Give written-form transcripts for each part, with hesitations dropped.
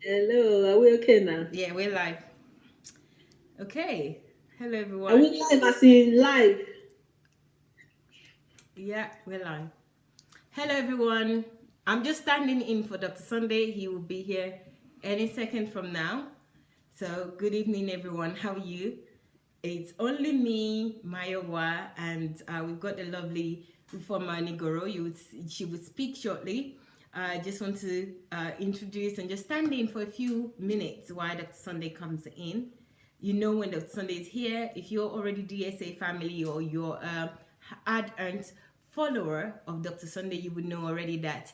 Hello, are we okay now? Yeah, we're live. Okay. Hello, Are everyone. we live as in live? Yeah, we're live. Hello, everyone. I'm just standing in for Dr. Sunday. He will be here any second from now. So, good evening, everyone. How are you? It's only me, Mayowa, and we've got the lovely UFUOMA ANIGHORO. She would speak shortly. I just want to introduce and just stand in for a few minutes while Dr. Sunday comes in. You know when Dr. Sunday is here. If you're already DSA family or you're ad-earned follower of Dr. Sunday, you would know already that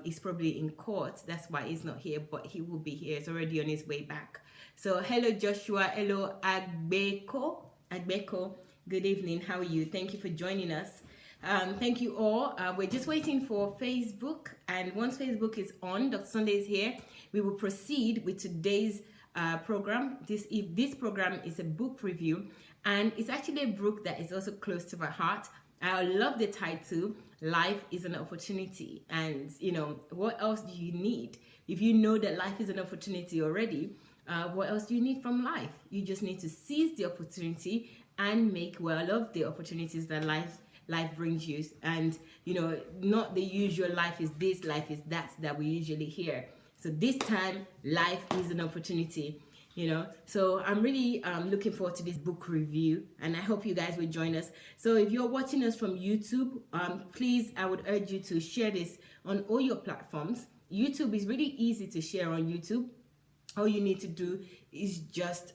he's probably in court. That's why he's not here, but he will be here. He's already on his way back. So hello Joshua, hello Agbeko. Agbeko, good evening. How are you? Thank you for joining us. Thank you all. We're just waiting for Facebook, and once Facebook is on, Dr. Sunday is here. We will proceed with today's program. This program is a book review, and it's actually a book that is also close to my heart. I love the title. Life is an opportunity, and what else do you need if you know that life is an opportunity already? What else do you need from life? You just need to seize the opportunity and make well of the opportunities that life brings you. And not the usual life is this, life is that we usually hear. So this time, life is an opportunity. So I'm really looking forward to this book review, and I hope you guys will join us. So if you're watching us from YouTube, please, I would urge you to share this on all your platforms. YouTube is really easy to share on YouTube. All you need to do is just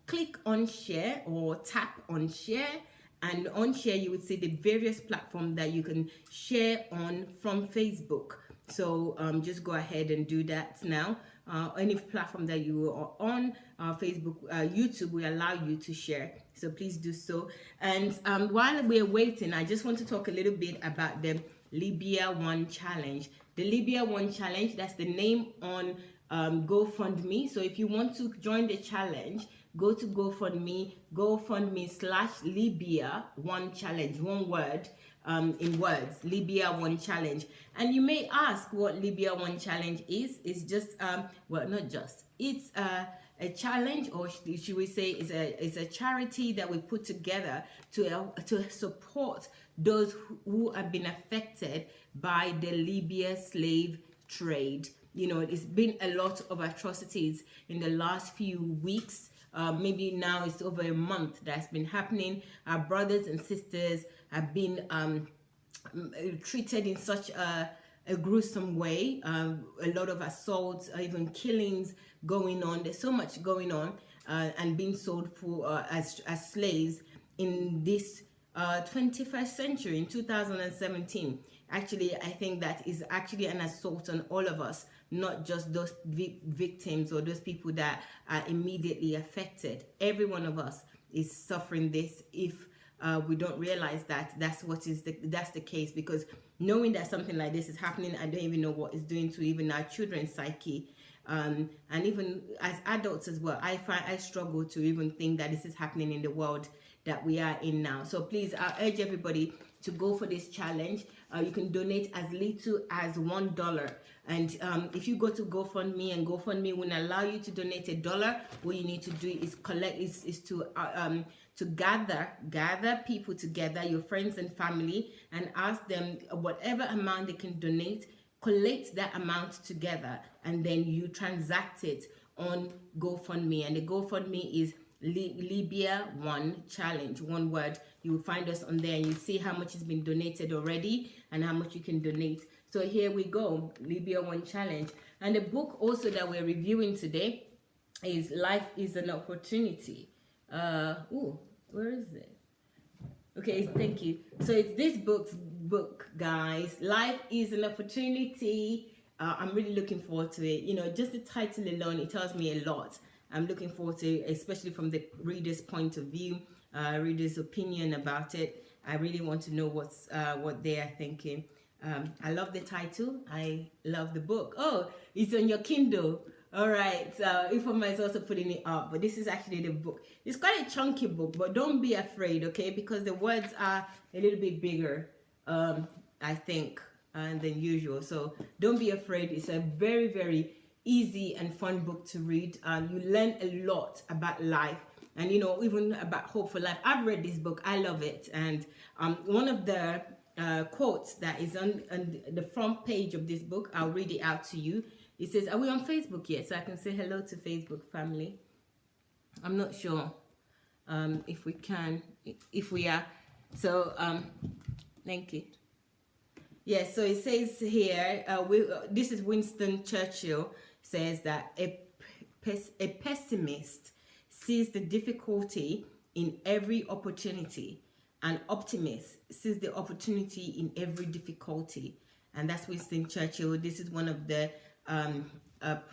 click on share or tap on share, and on share you would see the various platforms that you can share on from Facebook. So just go ahead and do that now. Any platform that you are on, Facebook, YouTube will allow you to share. So please do so. And while we're waiting, I just want to talk a little bit about the Libya One Challenge. The Libya One Challenge, that's the name on GoFundMe. So if you want to join the challenge, go to GoFundMe/Libya One Challenge, one word, in words, Libya One Challenge. And you may ask what Libya One Challenge is. It's just, well, not just, it's a challenge, or should we say is a charity that we put together to support those who have been affected by the Libya slave trade. It's been a lot of atrocities in the last few weeks. Maybe now it's over a month that's been happening. Our brothers and sisters have been treated in such a gruesome way. A lot of assaults, even killings going on. There's so much going on, and being sold for as slaves in this 21st century, in 2017. Actually, I think that is actually an assault on all of us, not just those victims or those people that are immediately affected. Every one of us is suffering this if we don't realize that that's the case. Because knowing that something like this is happening, I don't even know what it's doing to even our children's psyche. And even as adults as well, I struggle to even think that this is happening in the world that we are in now. So please, I urge everybody to go for this challenge. You can donate as little as $1. And if you go to GoFundMe, and GoFundMe will allow you to donate $1, what you need to do is to gather people together, your friends and family, and ask them whatever amount they can donate. Collect that amount together, and then you transact it on GoFundMe. And the GoFundMe is Libya One Challenge, one word. You will find us on there, and you see how much has been donated already and how much you can donate. So here we go, Libya One Challenge. And the book also that we're reviewing today is Life is an Opportunity. Where is it? Okay, thank you. So it's this book, guys. Life is an Opportunity. I'm really looking forward to it. Just the title alone, it tells me a lot. I'm looking forward to it, especially from the reader's point of view, reader's opinion about it. I really want to know what they are thinking. I love the title. I love the book. Oh, it's on your Kindle. All right, so UFUOMA is also putting it up, but this is actually the book. It's quite a chunky book, but don't be afraid, okay? Because the words are a little bit bigger, I think, than usual. So don't be afraid. It's a very, very easy and fun book to read. You learn a lot about life, and you know, even about hope for life. I've read this book, I love it. And one of the quotes that is on the front page of this book, I'll read it out to you. It says, are we on Facebook yet? So I can say hello to Facebook family. I'm not sure if we can, if we are. So thank you. Yes, so it says here, this is Winston Churchill, says that a pessimist sees the difficulty in every opportunity. An optimist sees the opportunity in every difficulty. And that's Winston Churchill. This is one of the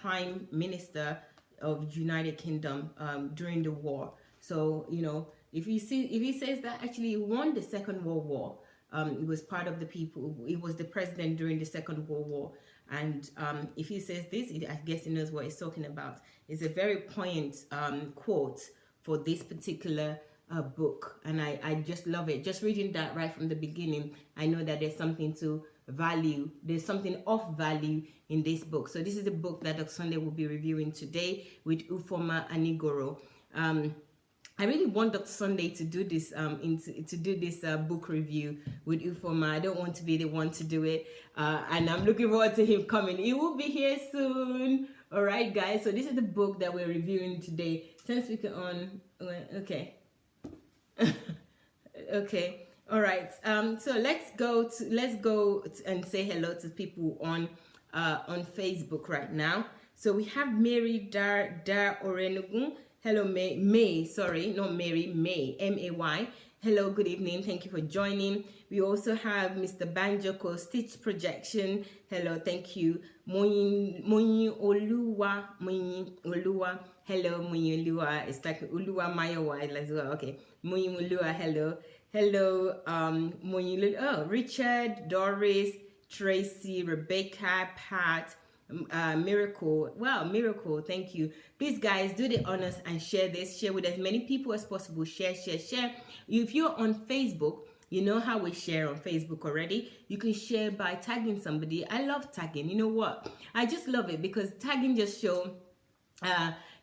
Prime Minister of United Kingdom during the war. So, you know, if he says that actually he won the Second World War, it was part of the people, he was the president during the Second World War. And if he says this, I guess he knows what he's talking about. It's a very poignant quote for this particular book. And I just love it. Just reading that right from the beginning, I know that there's something to value. There's something of value in this book. So this is the book that Dr. Sunday will be reviewing today with UFUOMA ANIGHORO. I really want Dr. Sunday to do this book review with UFUOMA. I don't want to be the one to do it, and I'm looking forward to him coming. He will be here soon. All right, guys. So this is the book that we're reviewing today. 10 speaker on. Okay. Okay. All right. So let's go and say hello to people on Facebook right now. So we have Mary Dar Orenugun. Hello, May, sorry, not Mary, May, M-A-Y. Hello, good evening. Thank you for joining. We also have Mr. Banjoko, Stitch Projection. Hello, thank you. Moyin Oluwa. Hello, Moyin Oluwa. It's like Oluwa Mayowa as well. Okay. Moyin Oluwa, hello. Hello, Moyin Oluwa. Oh, Richard, Doris, Tracy, Rebecca, Pat, Miracle. Wow, Miracle, thank you. Please, guys, do the honors and share this. Share with as many people as possible. Share. If you're on Facebook, you know how we share on Facebook already. You can share by tagging somebody. I love tagging. You know what? I just love it because tagging just shows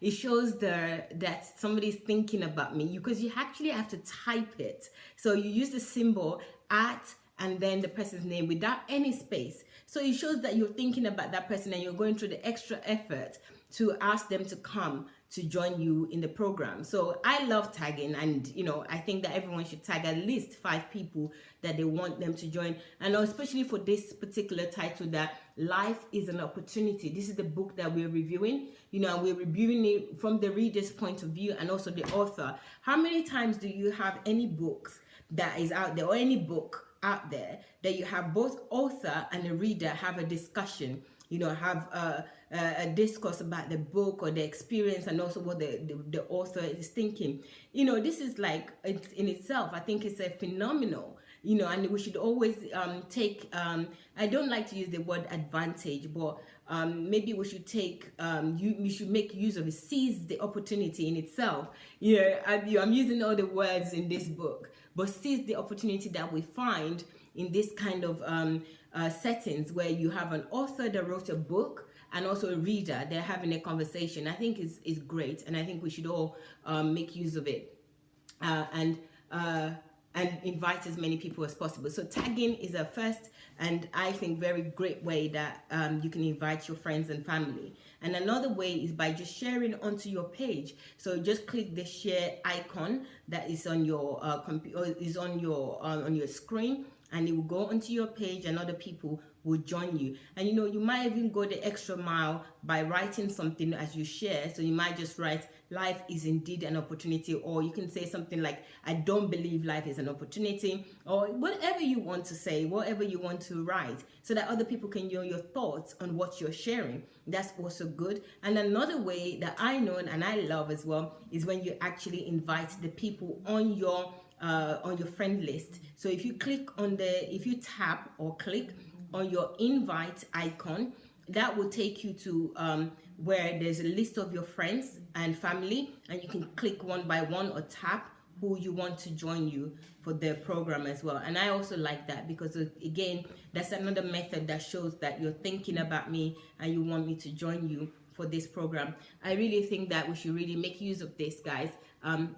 it shows that somebody's thinking about me, because you actually have to type it. So you use the symbol at and then the person's name without any space. So it shows that you're thinking about that person and you're going through the extra effort to ask them to come to join you in the program. So I love tagging, and you know, I think that everyone should tag at least 5 people that they want them to join. And especially for this particular title, that life is an opportunity. This is the book that we're reviewing. You know, we're reviewing it from the reader's point of view and also the author. How many times do you have any books that is out there, or any book out there, that you have both author and a reader have a discussion, you know, have a discourse about the book or the experience, and also what the author is thinking? You know, this is like, it's in itself, I think it's a phenomenal, you know, and we should always take, I don't like to use the word advantage, but maybe we should take, we should make use of it, seize the opportunity in itself. You know, I'm using all the words in this book, but seize the opportunity that we find in this kind of settings where you have an author that wrote a book and also a reader, they're having a conversation. I think is great, and I think we should all make use of it and invite as many people as possible. So tagging is a first, and I think very great way that you can invite your friends and family. And another way is by just sharing onto your page. So just click the share icon that is on your computer, is on your screen, and it will go onto your page, and other people will join you. And you know, you might even go the extra mile by writing something as you share. So you might just write, life is indeed an opportunity, or you can say something like, I don't believe life is an opportunity, or whatever you want to say, whatever you want to write, so that other people can know your thoughts on what you're sharing. That's also good. And another way that I know and I love as well is when you actually invite the people on your friend list. So if you click on if you tap or click on your invite icon, that will take you to where there's a list of your friends and family, and you can click one by one or tap who you want to join you for the program as well. And I also like that, because again, that's another method that shows that you're thinking about me and you want me to join you for this program. I really think that we should really make use of this, guys.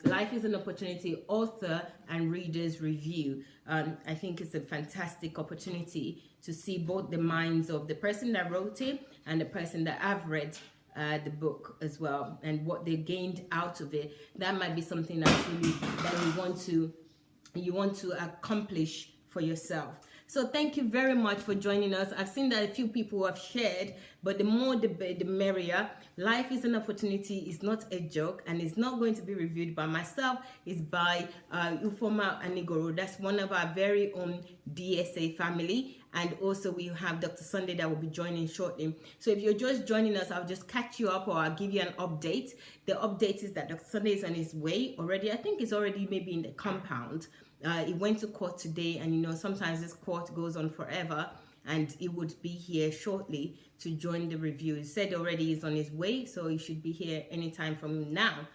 Life is an Opportunity author and readers review. I think it's a fantastic opportunity to see both the minds of the person that wrote it and the person that I've read the book as well, and what they gained out of it. That might be something that you want to accomplish for yourself. So thank you very much for joining us. I've seen that a few people have shared, but the more the merrier. Life is an Opportunity is not a joke, and it's not going to be reviewed by myself. It's by UFUOMA ANIGHORO. That's one of our very own DSA family. And also we have Dr. Sunday that will be joining shortly. So if you're just joining us, I'll just catch you up, or I'll give you an update. The update is that Dr. Sunday is on his way already. I think it's already maybe in the compound. He went to court today, and you know, sometimes this court goes on forever, and he would be here shortly to join the review. He said already he's on his way, so he should be here anytime from now.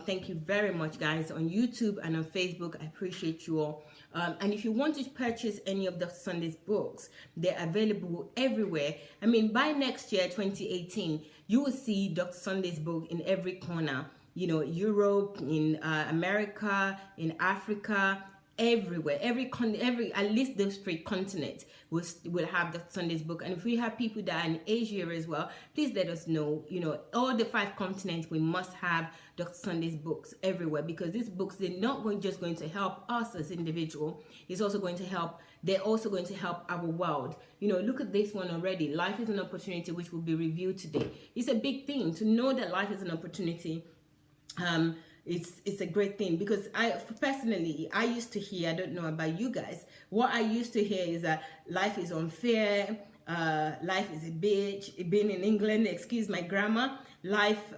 Thank you very much, guys, on YouTube and on Facebook. I appreciate you all. And if you want to purchase any of Dr. Sunday's books, they're available everywhere. I mean, by next year, 2018, you will see Dr. Sunday's book in every corner. You know, Europe, in America, in Africa, everywhere, every at least those 3 continents will have Dr. Sunday's book. And if we have people that are in Asia as well, please let us know. You know, all the 5 continents, we must have Dr. Sunday's books everywhere, because these books, they're not just going to help us as individuals. It's also going to help, they're also going to help our world. You know, look at this one already. Life is an Opportunity, which will be reviewed today. It's a big thing to know that life is an opportunity. It's a great thing, because I used to hear, I don't know about you guys, what I used to hear is that life is unfair, life is a bitch. Being in England, excuse my grammar, life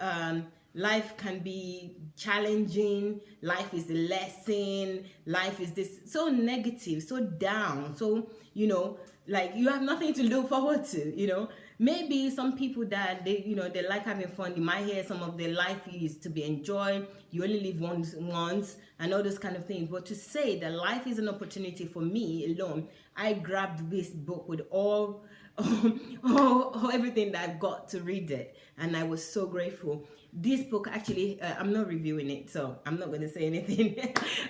can be challenging, life is a lesson, life is this, so negative, so down, so, you know, like you have nothing to look forward to, you know. Maybe some people that they like having fun, you might hear some of their life is to be enjoyed, you only live once, and all those kind of things. But to say that life is an opportunity, for me alone, I grabbed this book with all everything that I've got to read it, and I was so grateful. This book, actually, I'm not reviewing it, so I'm not going to say anything.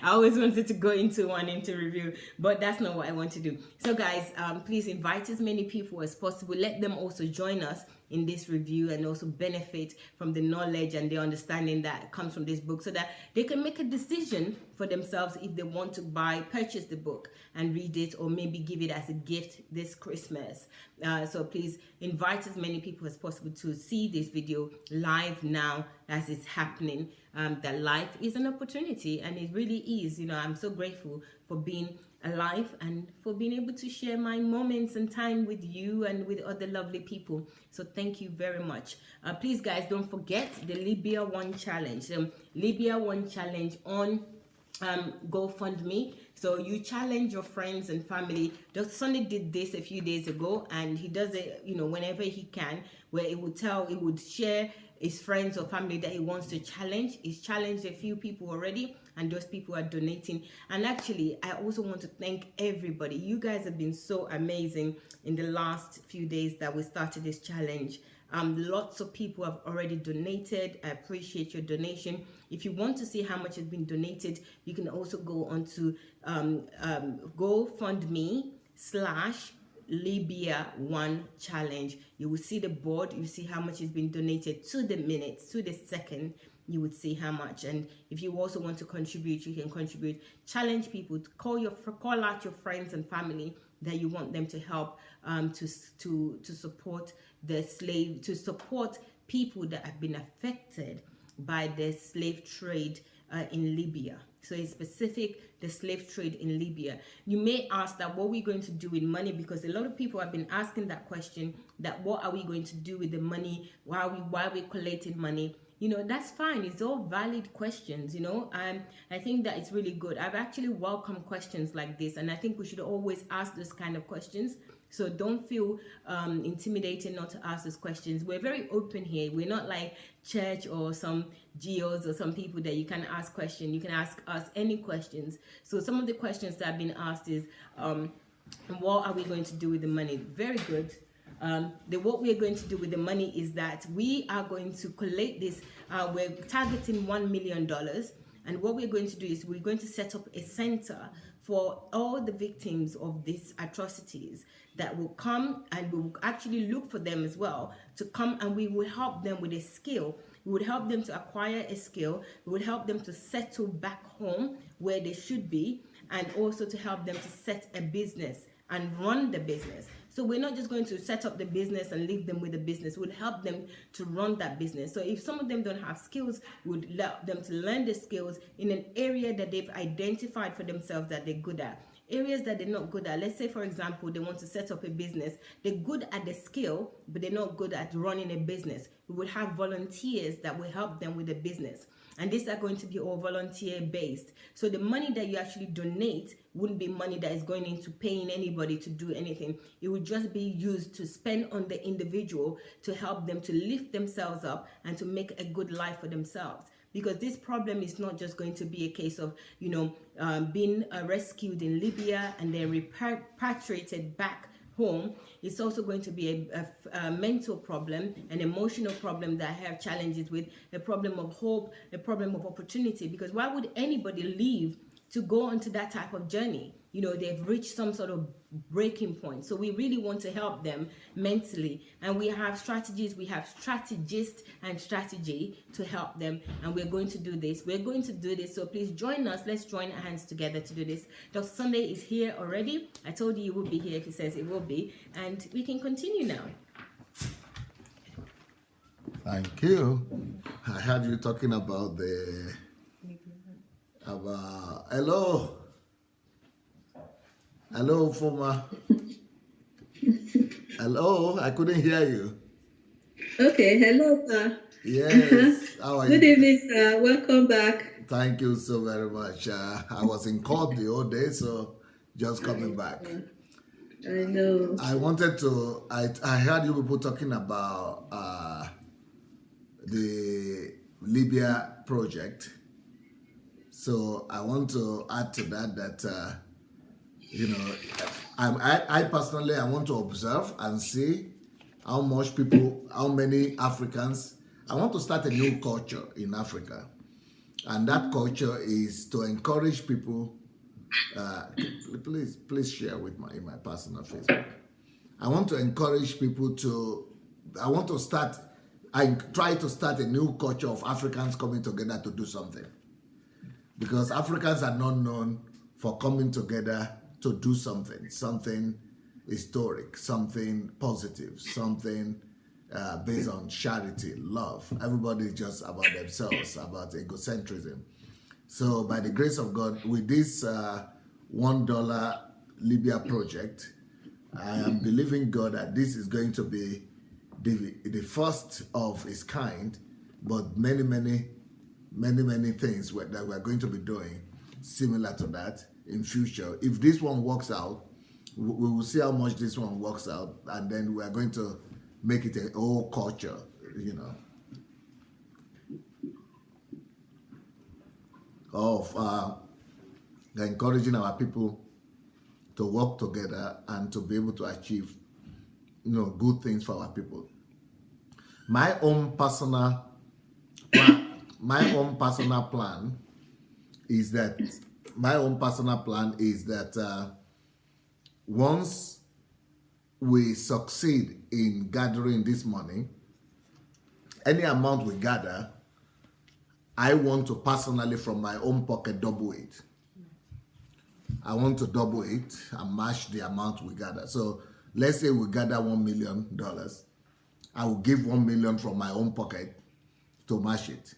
I always wanted to go into review, but that's not what I want to do. So guys, please invite as many people as possible. Let them also join us in this review, and also benefit from the knowledge and the understanding that comes from this book, so that they can make a decision for themselves if they want to purchase the book and read it, or maybe give it as a gift this Christmas. So please invite as many people as possible to see this video live now as it's happening. That life is an opportunity, and it really is. You know, I'm so grateful for being alive and for being able to share my moments and time with you and with other lovely people. So thank you very much. Please, guys, don't forget the Libya 1 challenge. Libya 1 challenge on GoFundMe. So you challenge your friends and family. Dr. Sunday did this a few days ago, and he does it, you know, whenever he can, where it would share his friends or family that he wants to challenge. He's challenged a few people already, and those people are donating. And actually, I also want to thank everybody. You guys have been so amazing in the last few days that we started this challenge. Lots of people have already donated. I appreciate your donation. If you want to see how much has been donated, you can also go on to GoFundMe/Libya 1 challenge. You will see the board. You see how much has been donated to the minute, to the second. You would see how much. And if you also want to contribute, you can contribute. Challenge people to call out your friends and family that you want them to help, to support the slave, to support people that have been affected by the slave trade in Libya. So it's specific, the slave trade in Libya. You may ask that what we're going to do with money, because a lot of people have been asking that question, that what are we going to do with the money? Why are we collecting money? You know, that's fine. It's all valid questions, you know. I think that it's really good. I've actually welcomed questions like this, and I think we should always ask those kind of questions, So don't feel intimidated not to ask us questions. We're very open here. We're not like church or some geos or some people that you can ask questions. You can ask us any questions. So some of the questions that have been asked is, what are we going to do with the money? Very good. What we are going to do with the money is that we are going to collect this. We're targeting $1 million. And what we're going to do is we're going to set up a center for all the victims of these atrocities that will come, and we will actually look for them as well to come, and we will help them with a skill. We would help them to acquire a skill. We would help them to settle back home where they should be, and also to help them to set a business and run the business. So we're not just going to set up the business and leave them with the business. We'll help them to run that business. So if some of them don't have skills, we'd help them to learn the skills in an area that they've identified for themselves that they're good at. Areas that they're not good at, let's say for example they want to set up a business, they're good at the skill but they're not good at running a business. We will have volunteers that will help them with the business, and these are going to be all volunteer based. So the money that you actually donate wouldn't be money that is going into paying anybody to do anything. It would just be used to spend on the individual to help them to lift themselves up and to make a good life for themselves. Because this problem is not just going to be a case of, being rescued in Libya and then repatriated back home. It's also going to be a mental problem, an emotional problem that I have challenges with, a problem of hope, a problem of opportunity. Because why would anybody leave to go onto that type of journey? They've reached some sort of breaking point. So we really want to help them mentally, and we have strategies, we have strategists and strategy to help them, and we're going to do this. So please join us. Let's join our hands together to do this. Dr. Sunday is here already. I told you he will be here if he says it will be, and we can continue now. Thank you. I heard you talking about hello. Hello, UFUOMA. Hello, I couldn't hear you. Okay, hello, sir. Yes, how are you? Good evening, sir. Welcome back. Thank you so very much. I was in court the whole day, so just coming back. I know. I wanted to, I heard you people talking about the Libya project. So I want to add to that, I personally, I want to observe and see how many Africans, I want to start a new culture in Africa. And that culture is to encourage people, please share in my personal Facebook. I want to encourage people I try to start a new culture of Africans coming together to do something. Because Africans are not known for coming together to do something historic, something positive, something based on charity, love. Everybody is just about themselves, about egocentrism. So by the grace of God, with this $1 Libya project, I am believing God that this is going to be the first of its kind, but many things that we're going to be doing similar to that in future. If this one works out, we will see how much this one works out, and then we are going to make it a whole culture, of encouraging our people to work together and to be able to achieve, good things for our people. My own personal plan is that once we succeed in gathering this money, any amount we gather, I want to personally from my own pocket double it. I want to double it and match the amount we gather. So let's say we gather $1 million. I will give $1 million from my own pocket to match it.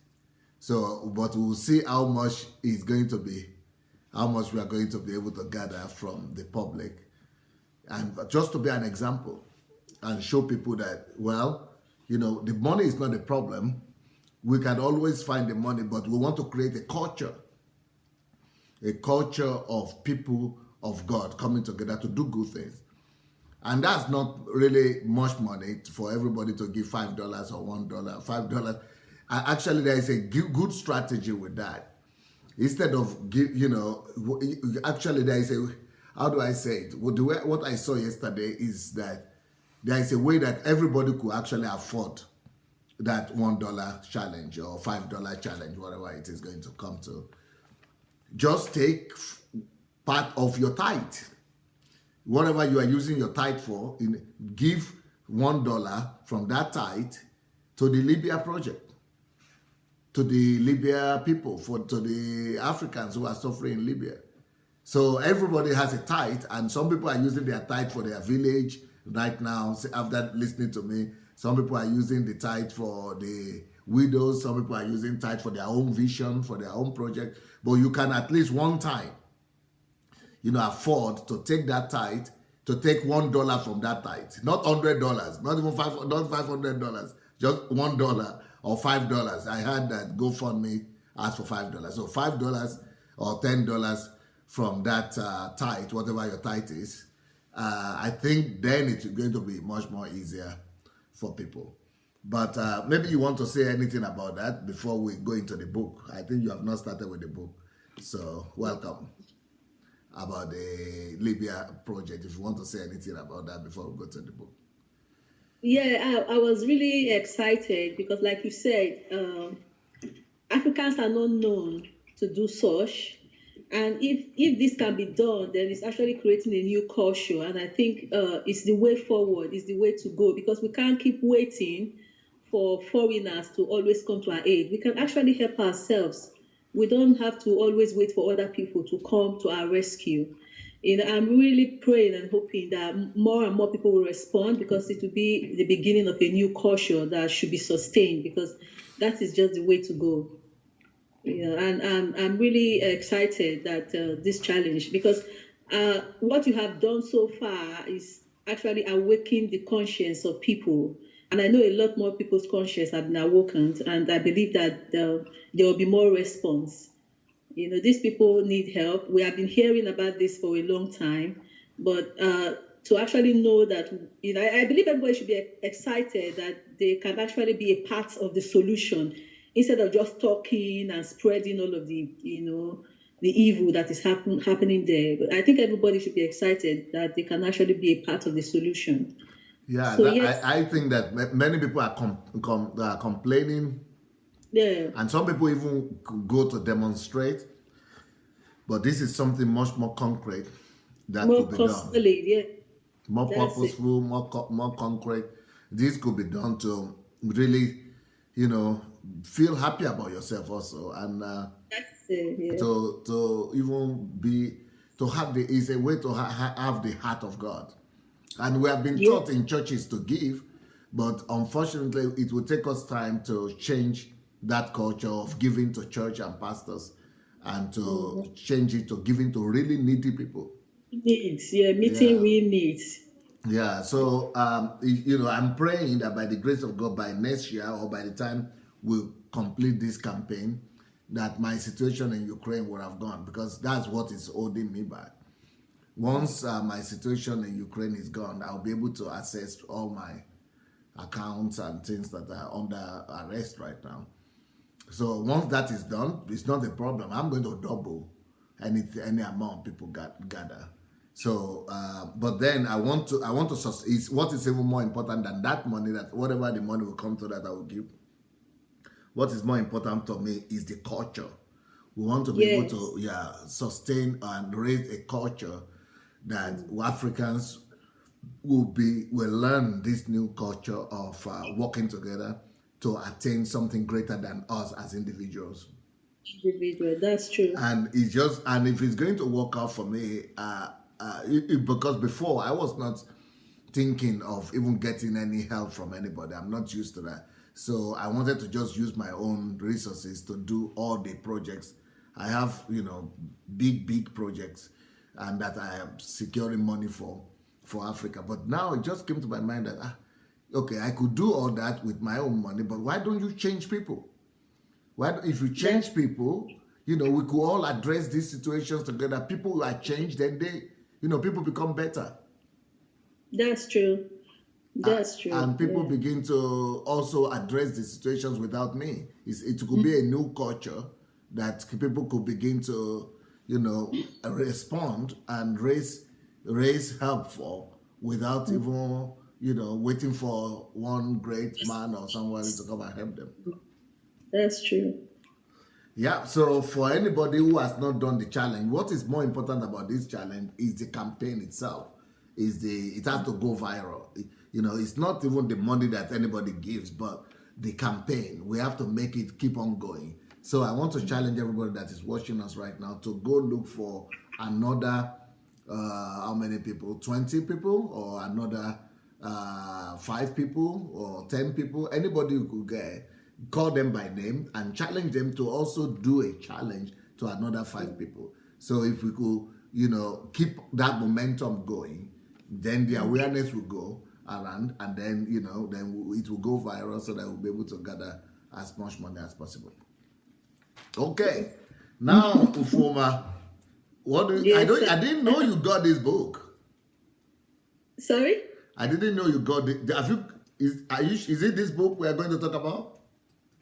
So, but we'll see how much is going to be, how much we are going to be able to gather from the public. And just to be an example and show people that, the money is not the problem. We can always find the money, but we want to create a culture of people of God coming together to do good things. And that's not really much money for everybody to give $5 or $1, $5. Actually, there is a good strategy with that. Instead of actually there is a, how do I say it? What I saw yesterday is that there is a way that everybody could actually afford that $1 challenge or $5 challenge, whatever it is going to come to. Just take part of your tithe, whatever you are using your tithe for, give $1 from that tithe to the Libya project, to the Libya people, to the Africans who are suffering in Libya. So everybody has a tithe, and some people are using their tithe for their village right now. After listening to me, some people are using the tithe for the widows. Some people are using tithe for their own vision, for their own project. But you can at least one time, afford to take that tithe, to take $1 from that tithe, not $100, not even $500, just $1 or $5. I heard that GoFundMe asked for $5, so $5 or $10 from that tithe, whatever your tithe is. I think then it's going to be much more easier for people. But maybe you want to say anything about that before we go into the book. I think you have not started with the book, so welcome. About the Libya project, if you want to say anything about that before we go to the book. Yeah, I was really excited because, like you said, Africans are not known to do such. And if this can be done, then it's actually creating a new culture. And I think it's the way forward, it's the way to go, because we can't keep waiting for foreigners to always come to our aid. We can actually help ourselves. We don't have to always wait for other people to come to our rescue. I'm really praying and hoping that more and more people will respond, because it will be the beginning of a new culture that should be sustained, because that is just the way to go. And I'm really excited that this challenge, because what you have done so far is actually awakening the conscience of people. And I know a lot more people's conscience have been awakened, and I believe that there will be more response. These people need help. We have been hearing about this for a long time, but to actually know that, I believe everybody should be excited that they can actually be a part of the solution, instead of just talking and spreading all of the, the evil that is happening there. But I think everybody should be excited that they can actually be a part of the solution. Yeah, so, yes. I think that many people are complaining. Yeah. And some people even go to demonstrate. But this is something much more concrete that could be done. Yeah. More purposeful, more concrete. This could be done to really, feel happy about yourself also. And to even be, to have is a way to have the heart of God. And we have been taught in churches to give, but unfortunately it will take us time to change that culture of giving to church and pastors, and to change it to giving to really needy people. Needs, meeting real needs. Yeah, so I'm praying that by the grace of God, by next year or by the time we complete this campaign, that my situation in Ukraine would have gone, because that's what is holding me back. Once my situation in Ukraine is gone, I'll be able to access all my accounts and things that are under arrest right now. So once that is done, it's not a problem. I'm going to double any amount people gather. So, but then I want to what is even more important than that money, that whatever the money will come to that I will give. What is more important to me is the culture. We want to be able to sustain and raise a culture that Africans will learn this new culture of working together to attain something greater than us as individuals. That's true. And if it's going to work out for me, because before I was not thinking of even getting any help from anybody. I'm not used to that. So I wanted to just use my own resources to do all the projects. I have, big projects, and that I am securing money for Africa. But now it just came to my mind that, okay, I could do all that with my own money, but why don't you change people? If you change people, we could all address these situations together. People who are changed, then people become better. That's true. That's true. And people Yeah. begin to also address the situations without me. It could be a new culture that people could begin to, respond and raise help for without even, waiting for one great man or somebody to come and help them. That's true. Yeah, so for anybody who has not done the challenge, what is more important about this challenge is the campaign itself. It has to go viral. It's not even the money that anybody gives, but the campaign. We have to make it keep on going. So I want to challenge everybody that is watching us right now to go look for another how many people? 20 people or another 5 people or 10 people, anybody who could get, call them by name and challenge them to also do a challenge to another 5 people. So if we could, keep that momentum going, then the awareness will go around, and then, then it will go viral so that we'll be able to gather as much money as possible. Okay. Now, UFUOMA, I didn't know you got this book. Sorry? I didn't know you got it. Is it this book we are going to talk about?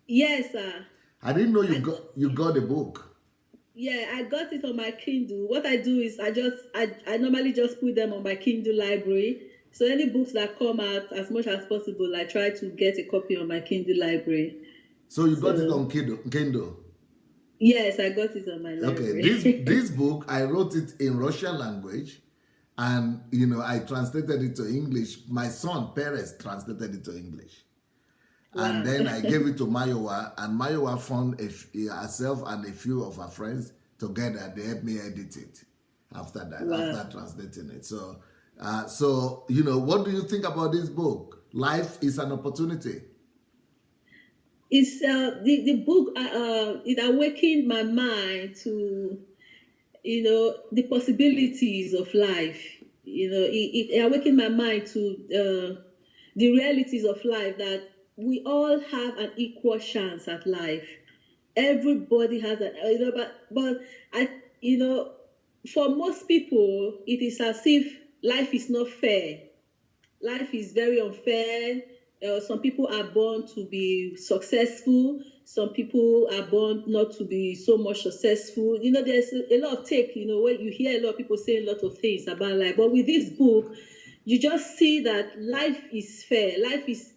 Yes, sir. I didn't know you got a book. Yeah, I got it on my Kindle. What I do is I normally just put them on my Kindle library. So any books that come out, as much as possible, I try to get a copy on my Kindle library. So you got it on Kindle? Yes, I got it on my library. Okay, this book, I wrote it in Russian language, and I translated it to English. My son Perez translated it to English. Wow. And then I gave it to Mayowa, and Mayowa found herself and a few of her friends together. They helped me edit it after that, after translating it. So, what do you think about this book? Life is an opportunity. It's the book. It awakened my mind to, the possibilities of life. It awakened my mind to the realities of life, that we all have an equal chance at life. Everybody has but for most people, it is as if life is not fair. Life is very unfair. Some people are born to be successful. Some people are born not to be so much successful. There's a lot of take, where you hear a lot of people saying a lot of things about life. But with this book, you just see that life is fair.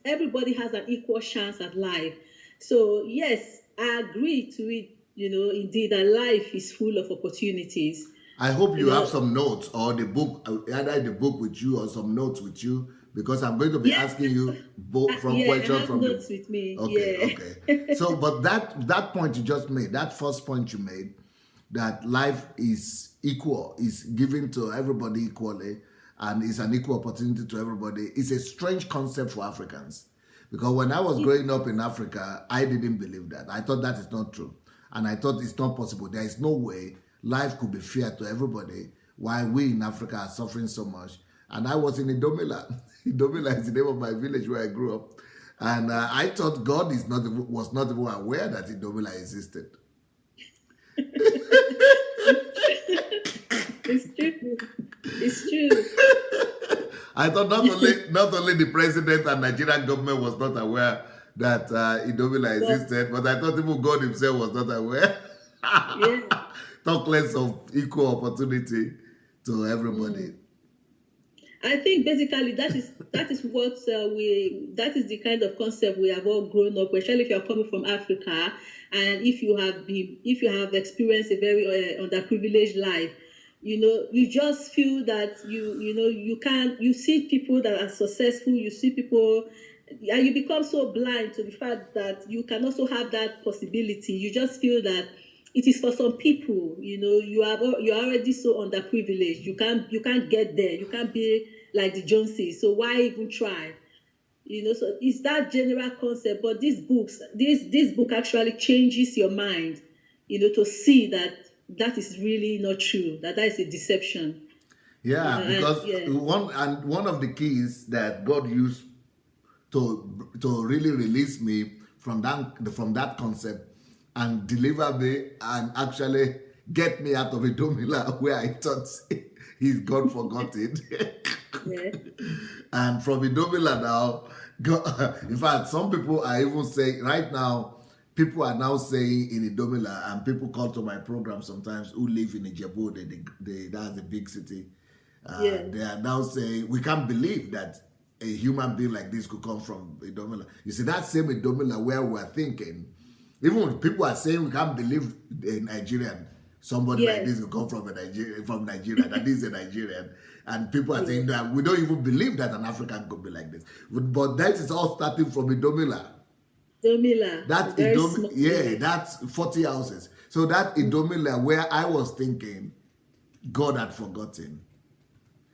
Everybody has an equal chance at life. So yes, I agree to it, indeed, that life is full of opportunities. I hope you have some notes, or the book, either the book with you or some notes with you, because I'm going to be asking you questions I have from notes with me. Okay. So, but that point you just made, that first point you made, that life is equal, is given to everybody equally, and is an equal opportunity to everybody, is a strange concept for Africans. Because when I was growing up in Africa, I didn't believe that. I thought that is not true. And I thought it's not possible. There is no way life could be fair to everybody, while we in Africa are suffering so much. And I was in Idomila. Idomila is the name of my village where I grew up. And I thought God was not even aware that Idomila existed. It's true. I thought not only the president and Nigerian government was not aware that Idomila existed, but I thought even God himself was not aware. Yeah. Talk less of equal opportunity to everybody. I think basically that is what that is the kind of concept we have all grown up with, especially if you are coming from Africa, and if you have experienced a very underprivileged life. You just feel that you see people that are successful, you see people, and you become so blind to the fact that you can also have that possibility. You just feel that it is for some people. You're already so underprivileged. You can't get there. You can't be like the Joneses. So why even try? So it's that general concept. But this book actually changes your mind. To see that is really not true. That is a deception. Yeah, because one of the keys that God used to really release me from that concept and deliver me and actually get me out of Idomila, where I thought he's God forgotten. Yeah. And from Idomila now, in fact, some people are even saying right now, people are now saying in Idomila, and people call to my program sometimes who live in Ijebu, that's a big city. Yeah. They are now saying, we can't believe that a human being like this could come from Idomila. You see, that same Idomila where we're thinking, even when people are saying we can't believe a Nigerian, somebody like this will come from Nigeria, that is a Nigerian. And people are saying that we don't even believe that an African could be like this. But that is all starting from Idomila. That's Idomila, that's 40 houses. So that Idomila where I was thinking God had forgotten.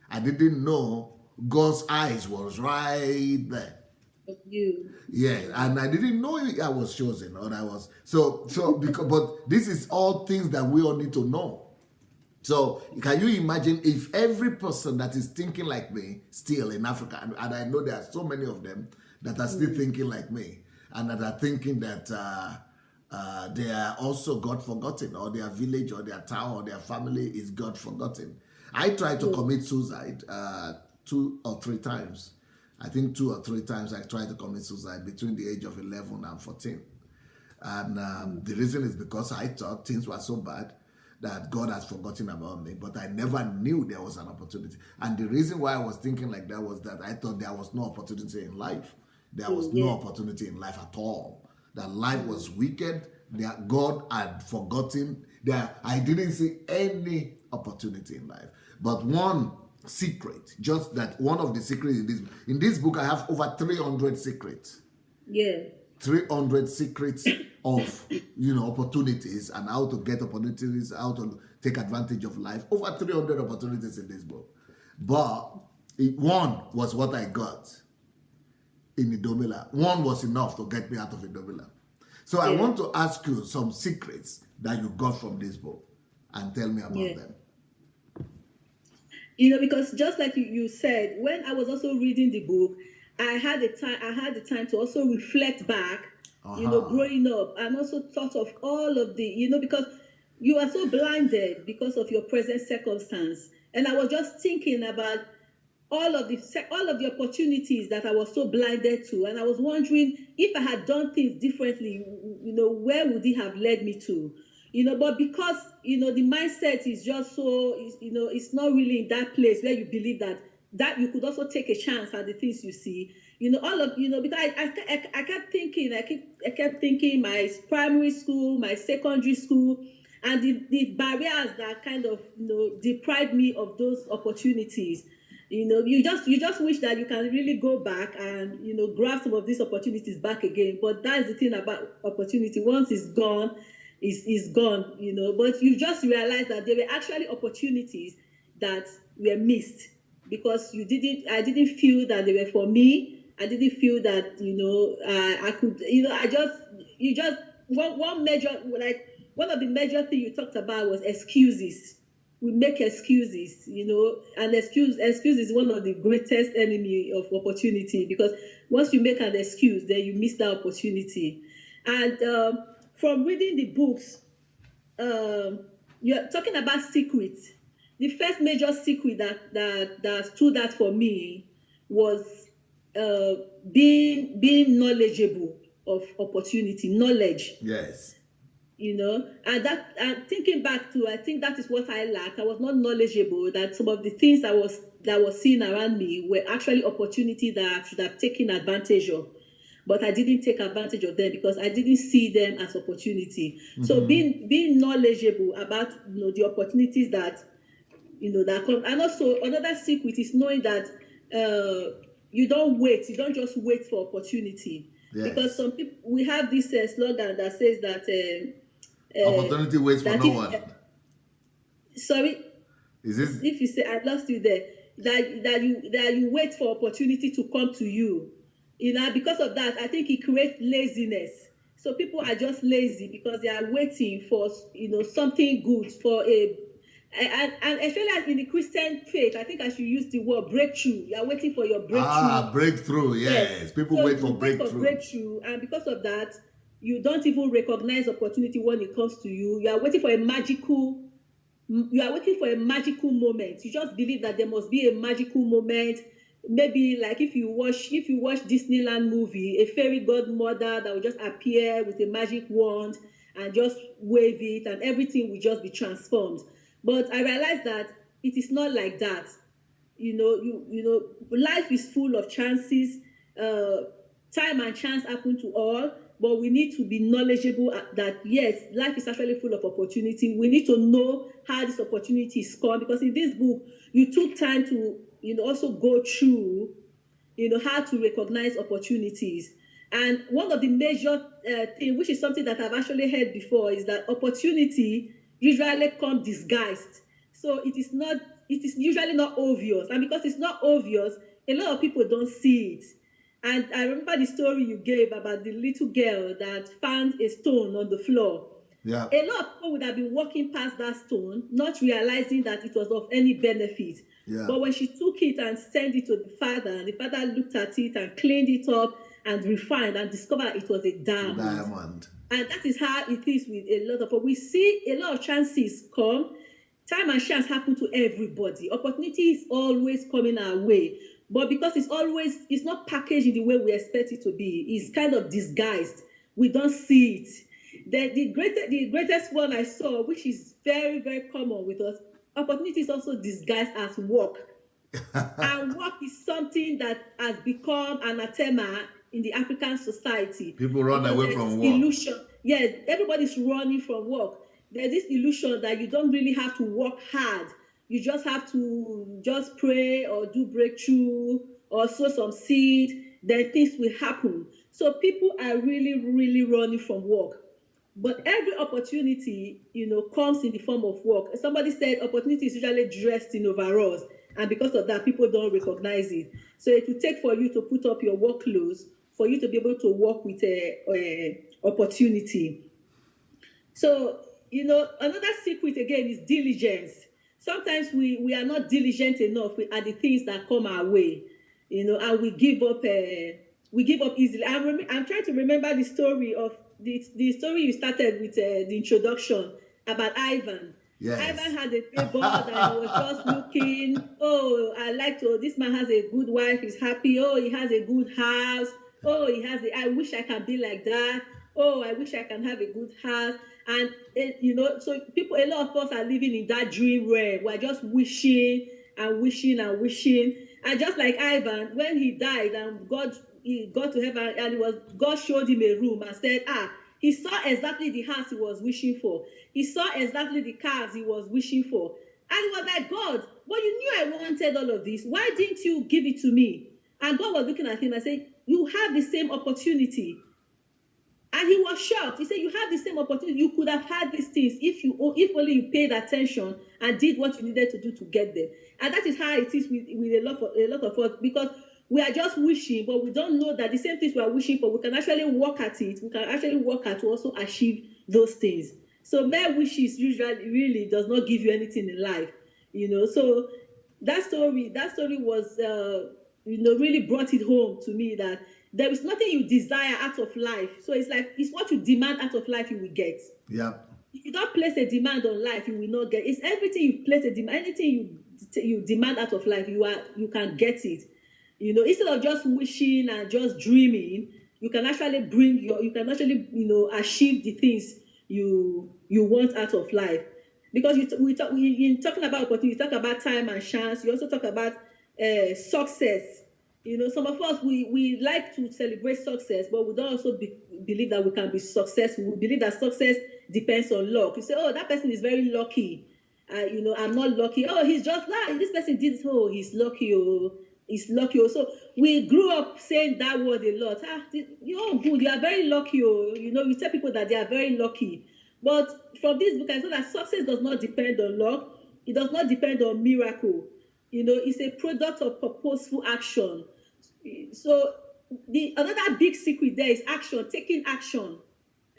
I didn't know God's eyes was right there. You. Yeah, and I didn't know I was chosen, or I was because. But this is all things that we all need to know. So can you imagine if every person that is thinking like me still in Africa, and I know there are so many of them that are still thinking like me, and that are thinking that they are also God forgotten, or their village, or their town, or their family is God forgotten. I tried to commit suicide 2 or 3 times. I think 2 or 3 times I tried to commit suicide between the age of 11 and 14. And the reason is because I thought things were so bad that God has forgotten about me, but I never knew there was an opportunity. And the reason why I was thinking like that was that I thought there was no opportunity in life. There was no opportunity in life at all. That life was wicked. That God had forgotten. I didn't see any opportunity in life. But one secret, just that one of the secrets in this book, I have over 300 secrets. Yeah. 300 secrets of opportunities and how to get opportunities, how to take advantage of life. Over 300 opportunities in this book. But one was what I got in Idomila. One was enough to get me out of Idomila. So I want to ask you some secrets that you got from this book and tell me about them. Because just like you said, when I was also reading the book, I had the time to also reflect back, growing up, and also thought of all of the, because you are so blinded because of your present circumstance. And I was just thinking about all of the opportunities that I was so blinded to, and I was wondering if I had done things differently, where would it have led me to? But because, the mindset is just so, it's not really in that place where you believe that you could also take a chance at the things you see, because I kept thinking my primary school, my secondary school, and the barriers that kind of, deprived me of those opportunities. You just wish that you can really go back and, grab some of these opportunities back again. But that's the thing about opportunity. Once it's gone, is gone, but you just realize that there were actually opportunities that were missed because I didn't feel that they were for me. I didn't feel that, I could, one of the major things you talked about was excuses. We make excuses, and excuse is one of the greatest enemy of opportunity, because once you make an excuse, then you miss that opportunity. And from reading the books, you're talking about secrets. The first major secret that stood out for me was being knowledgeable of opportunity, knowledge. Yes. And thinking back to, I think that is what I lacked. I was not knowledgeable that some of the things that was seen around me were actually opportunities that I should have taken advantage of. But I didn't take advantage of them because I didn't see them as opportunity. Mm-hmm. So being knowledgeable about the opportunities that that come, and also another secret is knowing that you don't just wait for opportunity. Yes. Because some people, we have this slogan that says that opportunity waits for no one. Sorry, is this? If you say I lost you there, that you wait for opportunity to come to you. Because of that, I think it creates laziness. So people are just lazy because they are waiting for, something good for and especially in the Christian faith, I think I should use the word breakthrough. You are waiting for your breakthrough. Breakthrough, yes. People wait for breakthrough. And because of that, you don't even recognize opportunity when it comes to you. You are waiting for a magical You are waiting for a magical moment. You just believe that there must be a magical moment. Maybe like if you watch Disneyland movie, a fairy godmother that will just appear with a magic wand and just wave it, and everything will just be transformed. But I realized that it is not like that. Life is full of chances. Time and chance happen to all, but we need to be knowledgeable that yes, life is actually full of opportunity. We need to know how these opportunities come, because in this book you took time to also go through how to recognize opportunities. And one of the major thing, which is something that I've actually heard before, is that opportunity usually comes disguised. So it is usually not obvious, and because it's not obvious, a lot of people don't see it. And I remember the story you gave about the little girl that found a stone on the floor. Yeah. A lot of people would have been walking past that stone, not realizing that it was of any benefit. Yeah. But when she took it and sent it to the father looked at it and cleaned it up and refined and discovered it was a diamond. And that is how it is with a lot of people. We see a lot of chances come. Time and chance happen to everybody. Opportunity is always coming our way. But because it's not packaged in the way we expect it to be, it's kind of disguised. We don't see it. The greatest one I saw, which is very, very common with us, opportunity is also disguised as work. And work is something that has become anathema in the African society. People run away from work. Illusion. Yeah, everybody's running from work. There's this illusion that you don't really have to work hard. You just have to just pray or do breakthrough or sow some seed, then things will happen. So people are really, really running from work. But every opportunity, comes in the form of work. Somebody said opportunity is usually dressed in overalls, and because of that, people don't recognize it. So it will take for you to put up your work clothes for you to be able to work with a opportunity. So, another secret again is diligence. Sometimes we are not diligent enough at the things that come our way, and we give up easily. I'm trying to remember the story of the story you started with, the introduction about Ivan. Yes. Ivan had a neighbor that he was just looking. Oh, this man has a good wife, he's happy. Oh, he has a good house. Oh, I wish I can be like that. Oh, I wish I can have a good house. And, so a lot of us are living in that dream realm. We're just wishing and wishing and wishing. And just like Ivan, when he died and he got to heaven, and God showed him a room and said, he saw exactly the house he was wishing for. He saw exactly the cars he was wishing for. And he was like, God, but you knew I wanted all of this. Why didn't you give it to me? And God was looking at him and said, you have the same opportunity. And he was shocked. He said, you have the same opportunity. You could have had these things if only you paid attention and did what you needed to do to get them. And that is how it is with a lot of us, because we are just wishing, but we don't know that the same things we are wishing for, we can actually work at it. We can actually work at to also achieve those things. So mere wishes usually really does not give you anything in life. So that story was really brought it home to me that there is nothing you desire out of life. So it's what you demand out of life you will get. Yeah. If you don't place a demand on life, you will not get. It's everything you place a demand, anything you demand out of life, you can get it. Instead of just wishing and just dreaming, you can actually achieve the things you want out of life. Because in talking about opportunity, you talk about time and chance. You also talk about success. Some of us, we like to celebrate success, but we don't also believe that we can be successful. We believe that success depends on luck. You say, oh, that person is very lucky. I'm not lucky. Oh, he's just like, this person did this. Oh, he's lucky. Oh, he's lucky. Oh. So we grew up saying that word a lot. You're good. You are very lucky. Oh. You tell people that they are very lucky. But from this book, I know that success does not depend on luck. It does not depend on miracle. It's a product of purposeful action. So another big secret there is action, taking action.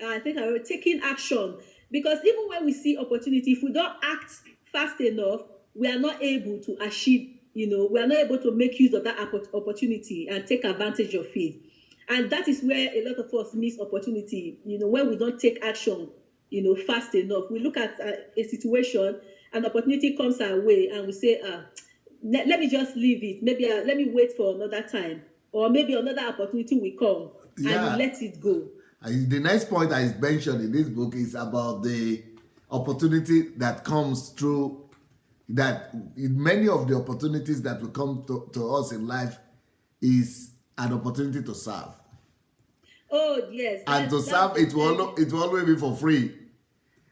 I think I wrote taking action, because even when we see opportunity, if we don't act fast enough, we are not able to achieve, we are not able to make use of that opportunity and take advantage of it. And that is where a lot of us miss opportunity, when we don't take action, fast enough. We look at a situation an opportunity comes our way and we say, let me just leave it. Maybe let me wait for another time, or maybe another opportunity will come, and you let it go. The next point I mentioned in this book is about the opportunity that comes through, that in many of the opportunities that will come to us in life is an opportunity to serve. Oh yes. And to serve, it will always be for free.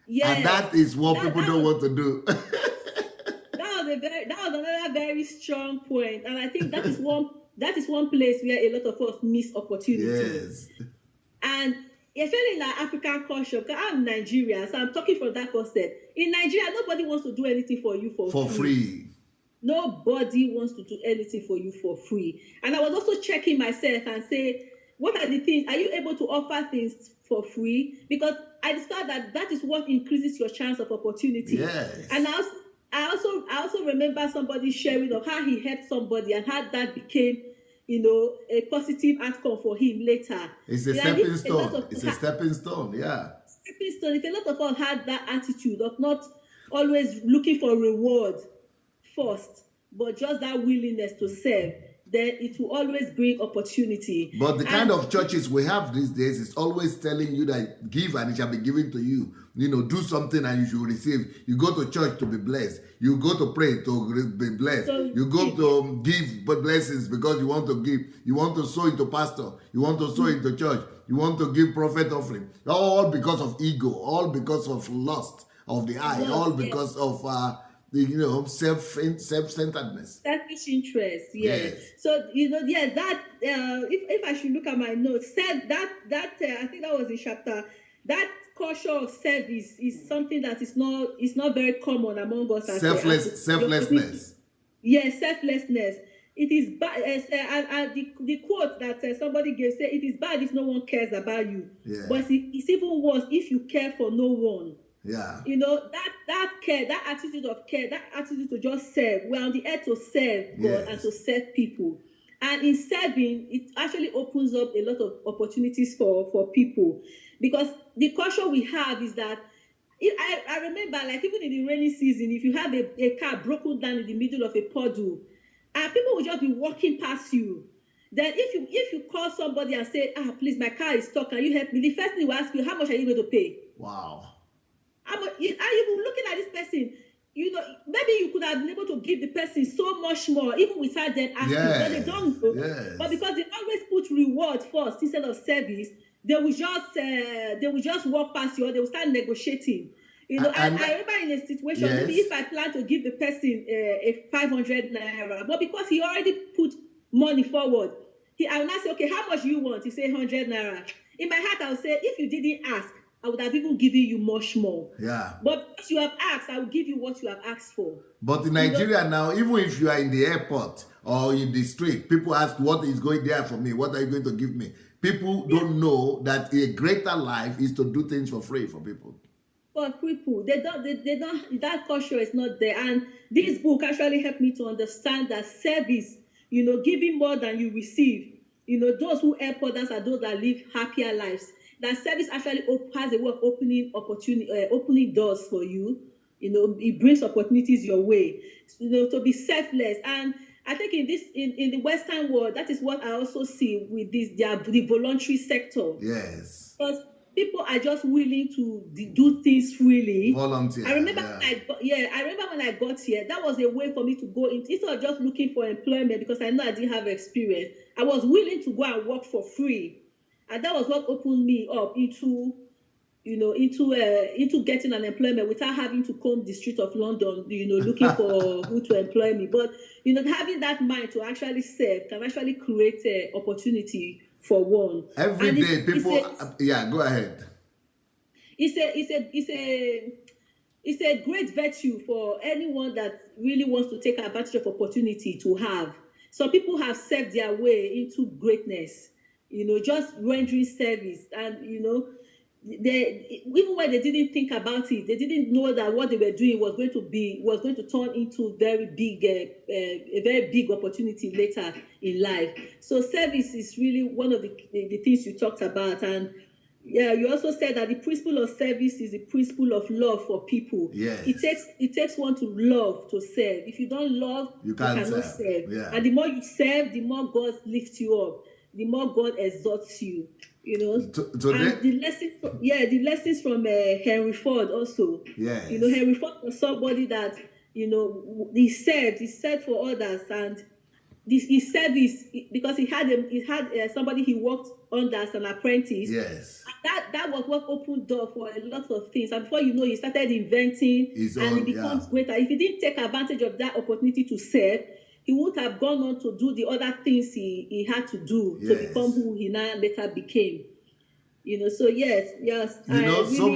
Yes. And that is what people don't want to do. That was another very strong point, and I think that is one place where a lot of us miss opportunities. Yes. And especially in our African culture, because I'm Nigerian, so I'm talking from that concept. In Nigeria, nobody wants to do anything for you for free. Nobody wants to do anything for you for free. And I was also checking myself and say, what are the things? Are you able to offer things for free? Because I discovered that is what increases your chance of opportunity. Yes. And I also remember somebody sharing of how he helped somebody and how that became, a positive outcome for him later. It's a stepping stone. It's a stepping stone, yeah. Stepping stone. If a lot of us had that attitude of not always looking for reward first, but just that willingness to serve, then it will always bring opportunity. But the kind of churches we have these days is always telling you that give and it shall be given to you. Do something and you should receive. You go to church to be blessed. You go to pray to be blessed. So you go to give blessings because you want to give. You want to sow into pastor. You want to sow into church. You want to give prophet offering. All because of ego. All because of lust of the eye. All because of self-centeredness. Selfish interest, yes. So that if I should look at my notes, said that I think that was in chapter, that culture of service is something that is not very common among us. Selflessness. Yes, selflessness. It is bad. The quote that somebody gave say, "It is bad if no one cares about you, but it's even worse if you care for no one." Yeah. That care, that attitude of care, that attitude to just serve. We're on the earth to serve God and to serve people. And in serving, it actually opens up a lot of opportunities for people. Because the culture we have is that, I remember, like even in the rainy season, if you have a car broken down in the middle of a puddle, and people will just be walking past you. Then if you call somebody and say, please, my car is stuck, can you help me? The first thing will ask you, how much are you going to pay? Wow. Are you looking at this person? Maybe you could have been able to give the person so much more, even without them asking. But they don't know. Yes. But because they always put reward first instead of service, they will just walk past you, or they will start negotiating. I remember in a situation, maybe if I plan to give the person a 500 naira, but because he already put money forward, I will not say, okay, how much do you want? He say 100 naira. In my heart, I will say, if you didn't ask, I would have even given you much more. Yeah. But if you have asked, I will give you what you have asked for. But in Nigeria now, even if you are in the airport or in the street, people ask, what is going there for me? What are you going to give me? People don't know that a greater life is to do things for free for people. For people, they don't, that culture is not there. And this book actually helped me to understand that service, giving more than you receive, those who help others are those that live happier lives. That service actually has a way of opening doors for you. It brings opportunities your way. To be selfless. And I think in the Western world, that is what I also see with the voluntary sector. Yes. Because people are just willing to do things freely. Volunteer. I remember when I got here, that was a way for me to go in, instead of just looking for employment, because I know I didn't have experience. I was willing to go and work for free. And that was what opened me up into getting an employment without having to comb the street of London, looking for who to employ me. But, having that mind to actually serve can actually create opportunity for one. Every day, people, go ahead. It's a great virtue for anyone that really wants to take advantage of opportunity to have. Some people have served their way into greatness. Just rendering service, and even when they didn't think about it, they didn't know that what they were doing was going to turn into a very big opportunity later in life. So service is really one of the things you talked about, and Yeah, you also said that the principle of service is the principle of love for people. Yes. It takes one to love to serve. If you don't love, You cannot serve. Yeah. And the more you serve, the more God lifts you up, the more God exalts you. You know. And the lessons from Henry Ford also. Yes. You know, Henry Ford was somebody that, you know, he served for others, and his service, because he had somebody he worked under as an apprentice. Yes. That was what opened door for a lot of things. And before you know, he started inventing, he becomes greater. If he didn't take advantage of that opportunity to serve, he would have gone on to do the other things he had to do to become who he now later became. You know, so yes. You know, so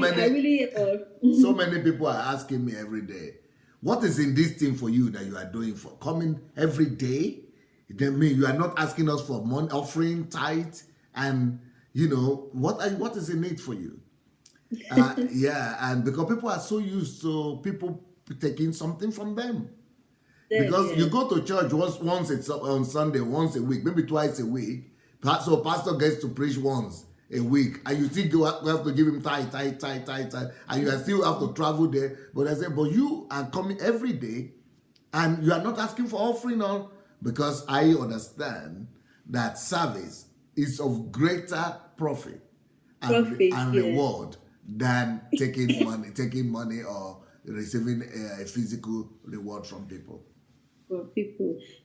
many people are asking me every day, what is in this thing for you that you are doing for coming every day? Then you are not asking us for money, offering, tithe, and you know what is in it for you? And because people are so used to people taking something from them. Because you go to church once it's on Sunday, once a week, maybe twice a week. So pastor gets to preach once a week, and you still have to give him tithe, and you still have to travel there. But I say, but you are coming every day, and you are not asking for offering on. Because I understand that service is of greater profit and reward than taking money or receiving a physical reward from people.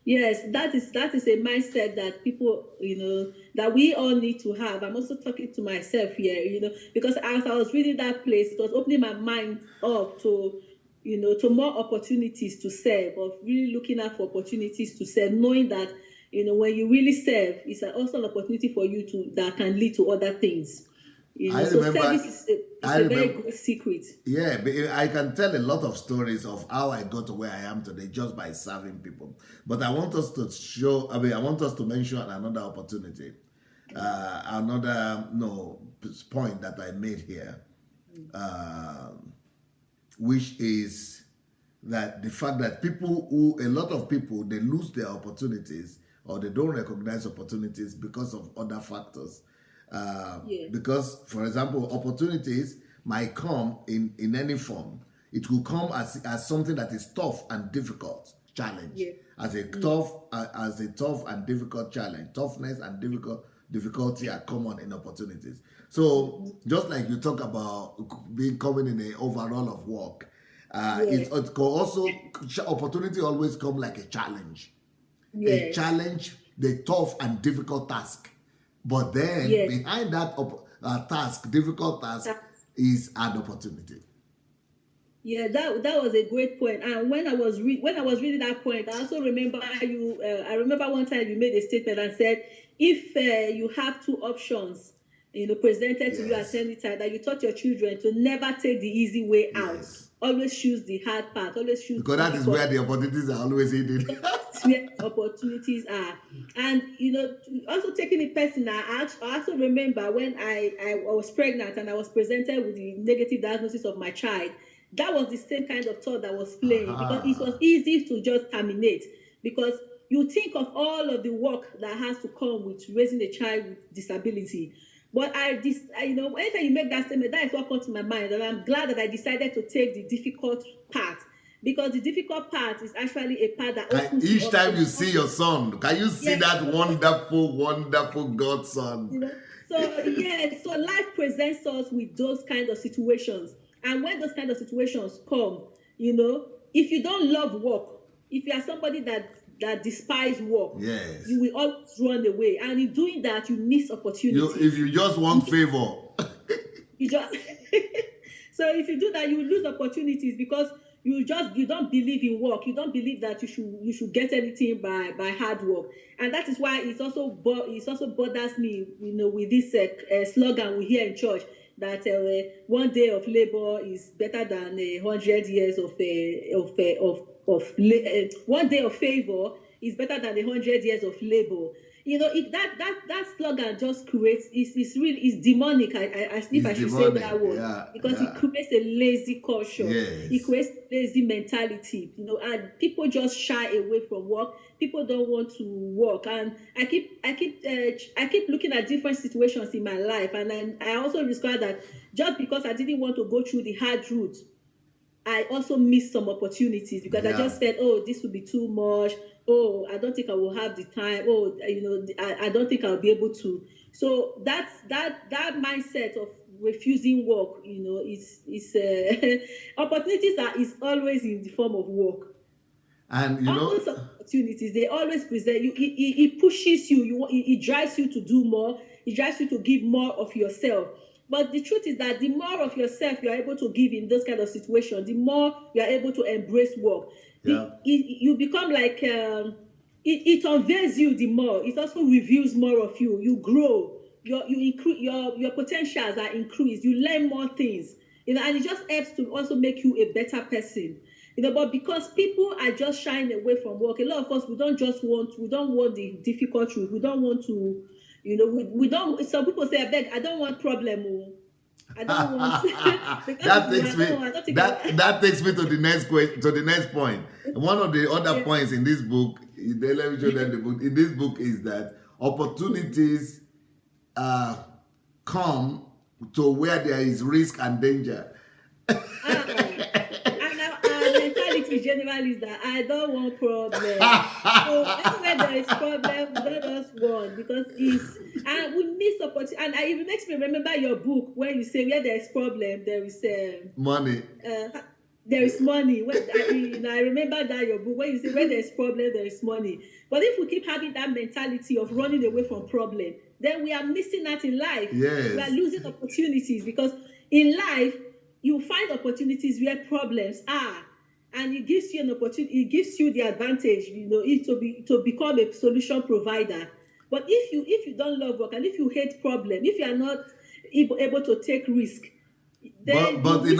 Yes, that is a mindset that people, you know, that we all need to have. I'm also talking to myself here, you know, because as I was reading that place, it was opening my mind up to, you know, to more opportunities to serve, of really looking out for opportunities to serve, knowing that, you know, when you really serve, it's also an opportunity for you that can lead to other things. You know, service is a very good secret. Yeah, but I can tell a lot of stories of how I got to where I am today just by serving people. But I want us to mention another opportunity, point that I made here. Which is that the fact that a lot of people, they lose their opportunities or they don't recognize opportunities because of other factors. Because, for example, opportunities might come in any form. It will come as something that is tough and difficult challenge, as a tough and difficult challenge. Toughness and difficulty are common in opportunities. So just like you talk about coming in the overall of work, it also opportunity always come like a challenge. A challenge, the tough and difficult task. But then behind that difficult task is an opportunity. Yeah, that was a great point. And when I was reading that point, I also remember I remember one time you made a statement and said, if you have two options, you know, presented to you at any time, that you taught your children to never take the easy way out. Always choose the hard path. Always choose, because that is where the opportunities are always hidden. That's where opportunities are. And you know, also taking it personal, I also remember when I was pregnant and I was presented with the negative diagnosis of my child. That was the same kind of thought that was playing, because it was easy to just terminate, because you think of all of the work that has to come with raising a child with disability. But you know, anytime you make that statement, that is what comes to my mind, and I'm glad that I decided to take the difficult part, because the difficult part is actually a part that each time you see your son, can you see that wonderful godson? You know? So life presents us with those kind of situations. And when those kind of situations come, you know, if you don't love work, if you are somebody that despise work, you will always run away. And in doing that, you miss opportunities. If you just want favor. So if you do that, you will lose opportunities, because you don't believe in work. You don't believe that you should get anything by hard work. And that is why it also bothers me, you know, with this slogan we hear in church, that 1 day of labor is better than 100 years of 1 day of favor is better than 100 years of labor. that slogan just creates is demonic. If It's I should demonic. say that word, Yeah, because yeah. it creates a lazy culture. Yes. It creates lazy mentality. And people just shy away from work. People don't want to work, and I keep looking at different situations in my life, and I also discovered that just because I didn't want to go through the hard route, I also missed some opportunities because I Yeah. just said, oh, this will be too much. Oh, I don't think I will have the time. Oh, I don't think I'll be able to. So that mindset of refusing work, is opportunities is always in the form of work. And All those opportunities, they always present you. It pushes you. It drives you to do more. It drives you to give more of yourself. But the truth is that the more of yourself you are able to give in those kind of situations, the more you are able to embrace work. Yeah. You become like it unveils you the more. It also reveals more of you. You grow. Your potentials are increased. You learn more things. And it just helps to also make you a better person. But because people are just shying away from work, a lot of us we don't want the difficult truth. We don't want to, we don't. Some people say, I beg, I don't want problem. Oh. I don't want that takes me to the next question, to the next point. One of the other points in this book, let me show them the book. In this book is that opportunities come to where there is risk and danger. Mentality generally is that I don't want problem. So anywhere there is problem, we don't just want, because and we miss opportunity. And it makes me remember your book when you say where there is problem, there is money. There is money. I remember that your book when you say where there is problem, there is money. But if we keep having that mentality of running away from problem, then we are missing out in life. Yes. We are losing opportunities, because in life you find opportunities where problems are, and it gives you an opportunity. It gives you the advantage, to become a solution provider. But if you don't love work, and if you hate problem, if you are not able to take risk, then but in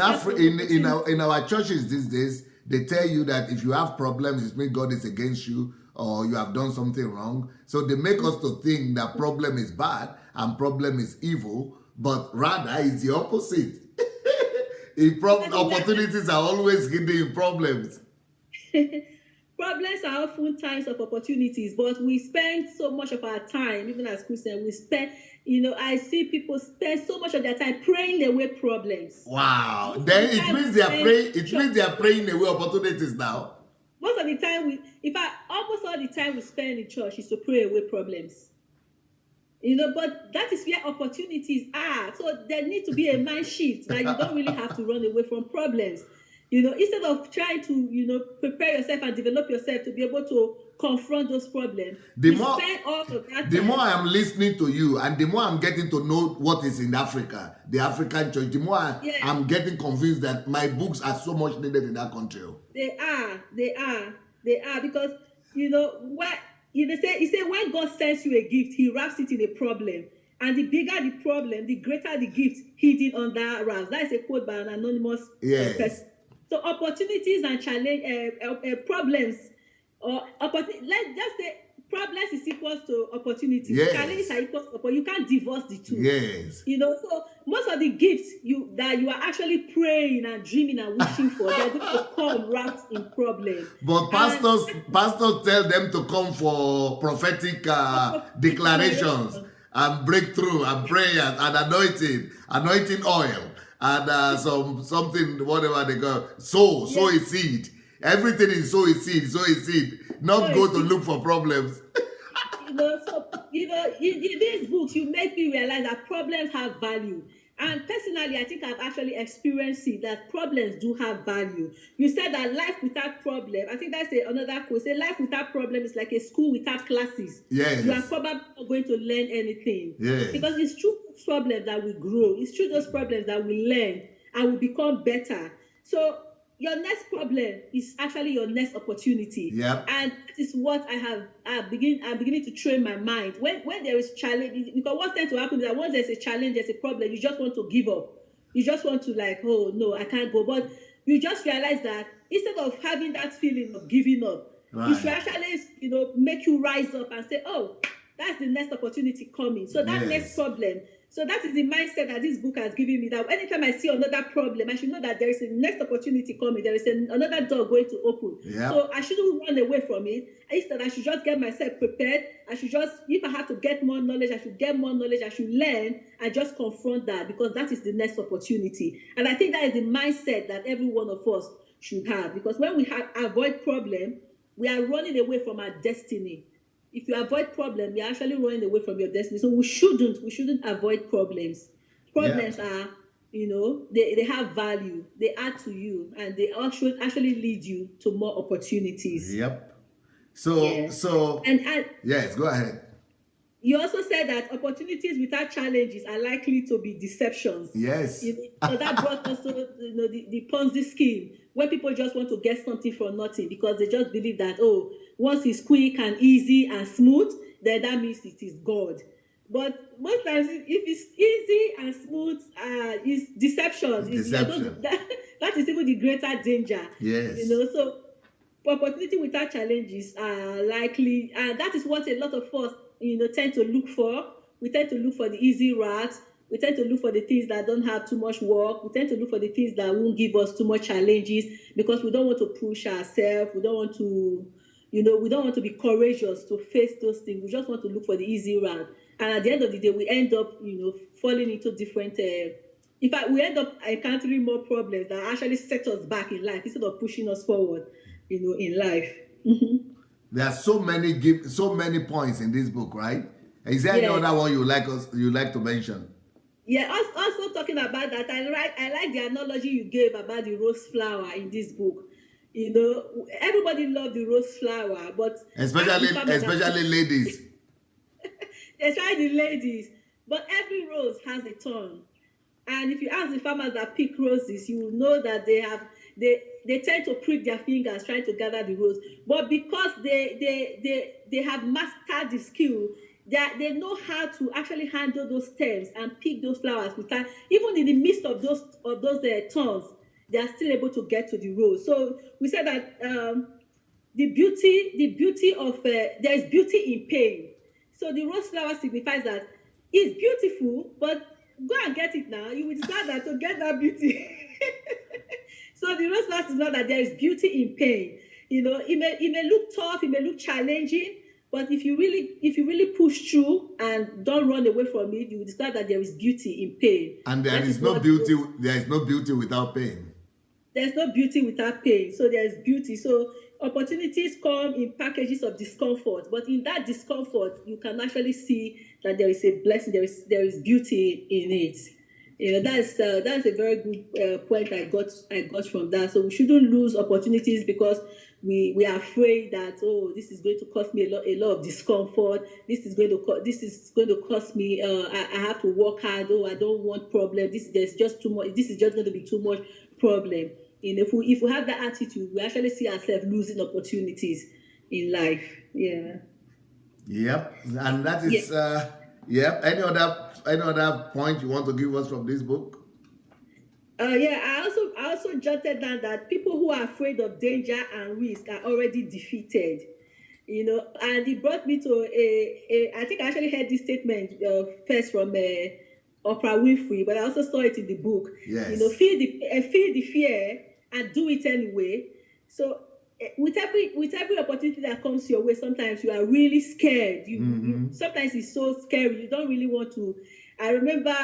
our churches these days, they tell you that if you have problems, it means God is against you, or you have done something wrong. So they make us to think that problem is bad and problem is evil, but rather it's the opposite. Opportunities are always hidden in problems. Problems are often times of opportunities, but we spend so much of our time, even as Christians, I see people spend so much of their time praying away problems. Wow. Then it means they are praying. It means they are praying away opportunities now. Most of the time, almost all the time we spend in church is to pray away problems. But that is where opportunities are. So there needs to be a mind shift that you don't really have to run away from problems. Instead of trying to, prepare yourself and develop yourself to be able to confront those problems. The more I'm listening to you, and the more I'm getting to know what is in Africa, the African church, the more I'm getting convinced that my books are so much needed in that country. They are, because what he said when God sends you a gift, he wraps it in a problem. And the bigger the problem, the greater the gift hidden under wraps. That is a quote by an anonymous person. So opportunities and challenge problems, or let's just say problems is equals to opportunities. Yes. Challenges are equals to, but you can't divorce the two. Yes. So most of the gifts that you are actually praying and dreaming and wishing for, they're going to come wrapped in problems. But pastors tell them to come for prophetic declarations and breakthrough and prayers and anointing oil. And something, whatever they go, sow a seed. Everything is sow a seed. Not go to look for problems. In these books, you make me realize that problems have value. And personally, I think I've actually experienced it, that problems do have value. You said that life without problem, I think that's another quote. Say life without problem is like a school without classes. Yes. You are probably not going to learn anything. Yes. Because it's through those problems that we grow. It's through those problems that we learn and we become better. So your next problem is actually your next opportunity. Yep. And that is what I'm beginning to train my mind. When there is challenge, because what tends to happen is that once there's a challenge, there's a problem, you just want to give up. You just want to oh no, I can't go. But you just realize that instead of having that feeling of giving up, it should actually, make you rise up and say, oh, that's the next opportunity coming. So that next problem. So that is the mindset that this book has given me, that anytime I see another problem, I should know that there is a next opportunity coming. There is another door going to open. Yep. So I shouldn't run away from it. Instead, I should just get myself prepared. I should just, if I have to get more knowledge, I should get more knowledge. I should learn and just confront that, because that is the next opportunity. And I think that is the mindset that every one of us should have, because when we avoid problem, we are running away from our destiny. If you avoid problems, you're actually running away from your destiny. So we shouldn't avoid problems. Problems are, they have value. They add to you, and they actually lead you to more opportunities. Yep. So yes, go ahead. You also said that opportunities without challenges are likely to be deceptions. Yes. So that brought us to the Ponzi scheme, where people just want to get something for nothing because they just believe that, once it's quick and easy and smooth, then that means it is God. But most times, if it's easy and smooth, it's deception. Deception. That is even the greater danger. Yes. So opportunity without challenges are likely, and that is what a lot of us, tend to look for. We tend to look for the easy route. We tend to look for the things that don't have too much work. We tend to look for the things that won't give us too much challenges, because we don't want to push ourselves. We don't want to, we don't want to be courageous to face those things. We just want to look for the easy route. And at the end of the day, we end up, falling into different, in fact, we end up encountering more problems that actually set us back in life instead of pushing us forward, in life. There are so many points in this book, right? Is there any other one you like to mention? Yeah, also talking about that, I like the analogy you gave about the rose flower in this book. Everybody loves the rose flower, but especially ladies. Especially the ladies. But every rose has a thorn. And if you ask the farmers that pick roses, you will know that they tend to prick their fingers trying to gather the rose. But because they have mastered the skill, they know how to actually handle those stems and pick those flowers without, even in the midst of those thorns, they are still able to get to the rose. So we said that the beauty of there's beauty in pain. So the rose flower signifies that it's beautiful, but go and get it now. You will decide that to get that beauty. So the rose flower is not that there is beauty in pain. It may look tough, it may look challenging, but if you really push through and don't run away from it, you will discover that there is beauty in pain. And there is no beauty without pain. There's no beauty without pain. So there is beauty. So opportunities come in packages of discomfort, but in that discomfort, you can actually see that there is a blessing. There is beauty in it. That's a very good point I got from that. So we shouldn't lose opportunities because we are afraid that, this is going to cause me a lot of discomfort. This is going to cost me. I have to work hard. I don't want problem. There's just too much. This is just going to be too much problem. If we have that attitude, we actually see ourselves losing opportunities in life. Yeah. Yep, and that is yep. Any other point you want to give us from this book? I also jotted down that people who are afraid of danger and risk are already defeated. And it brought me to I think I actually heard this statement first from Oprah Winfrey, but I also saw it in the book. Yes. Feel the fear and do it anyway. So with every opportunity that comes your way, sometimes you are really scared. Sometimes it's so scary. You don't really want to. I remember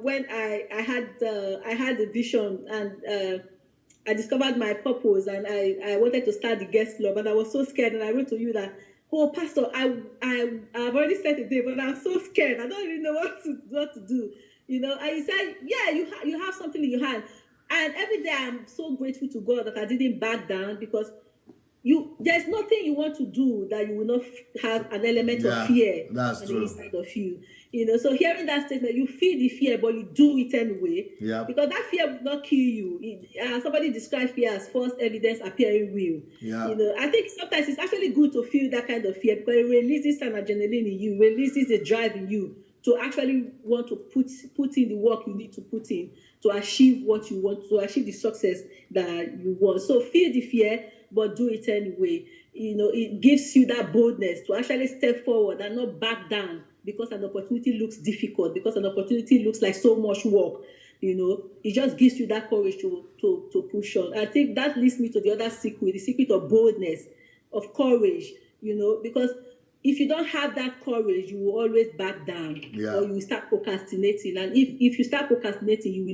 when I had a vision and I discovered my purpose and I wanted to start the guest club, and I was so scared. And I wrote to you that, Pastor, I've already set a day, but I'm so scared. I don't really know what to do. And you said, you have something in your hand. And every day I'm so grateful to God that I didn't back down, because there's nothing you want to do that you will not have an element of fear on the inside of you. So hearing that statement, you feel the fear, but you do it anyway. Yeah. Because that fear will not kill you. Somebody described fear as false evidence appearing real. Yeah. I think sometimes it's actually good to feel that kind of fear, because it releases an adrenaline in you, releases a drive in you to actually want to put in the work you need to put in to achieve what you want, to achieve the success that you want. So feel the fear, but do it anyway. It gives you that boldness to actually step forward and not back down because an opportunity looks difficult, because an opportunity looks like so much work. It just gives you that courage to push on. I think that leads me to the other secret, the secret of boldness, of courage, because if you don't have that courage, you will always back down, or you will start procrastinating. And if you start procrastinating, you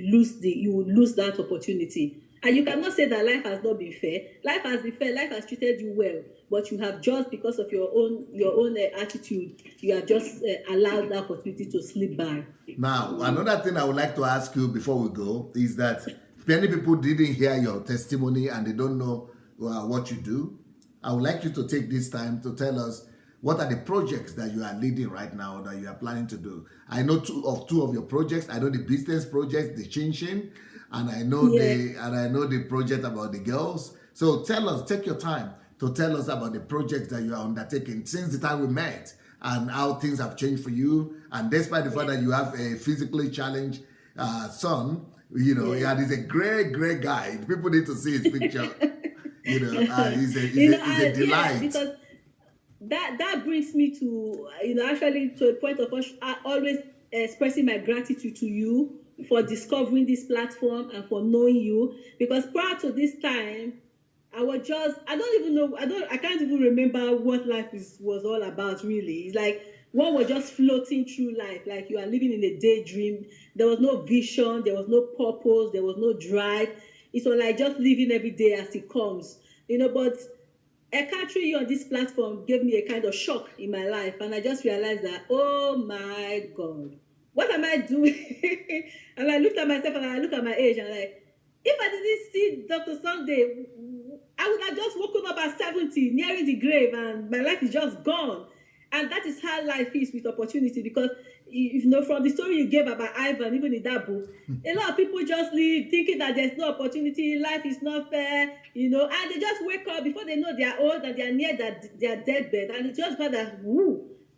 will lose that opportunity. And you cannot say that life has not been fair. Life has been fair. Life has treated you well, but you have just, because of your own attitude, you have just allowed that opportunity to slip by. Now, another thing I would like to ask you before we go is that many people didn't hear your testimony and they don't know what you do. I would like you to take this time to tell us what are the projects that you are leading right now that you are planning to do. I know two of your projects. I know the business project, the Chin Chin, and I know the project about the girls. So tell us, take your time to tell us about the projects that you are undertaking since the time we met and how things have changed for you. And despite the fact that you have a physically challenged son, and he's a great guy. People need to see his picture. He's a delight. Yeah, because that brings me to actually to a point of always expressing my gratitude to you for discovering this platform and for knowing you, because prior to this time I can't even remember what life was all about, really. It's like one was just floating through life, like you are living in a daydream. There was no vision, there was no purpose, there was no drive. It was like just living every day as it comes, But encountering you on this platform gave me a kind of shock in my life, and I just realized that, oh my God, what am I doing? And I looked at myself and I looked at my age and if I didn't see Dr. Sunday, I would have just woken up at 70, nearing the grave, and my life is just gone. And that is how life is with opportunity, because from the story you gave about Ivan, even in that book, a lot of people just live thinking that there's no opportunity, life is not fair, and they just wake up before they know they are old and they are near their deathbed, and it's just that,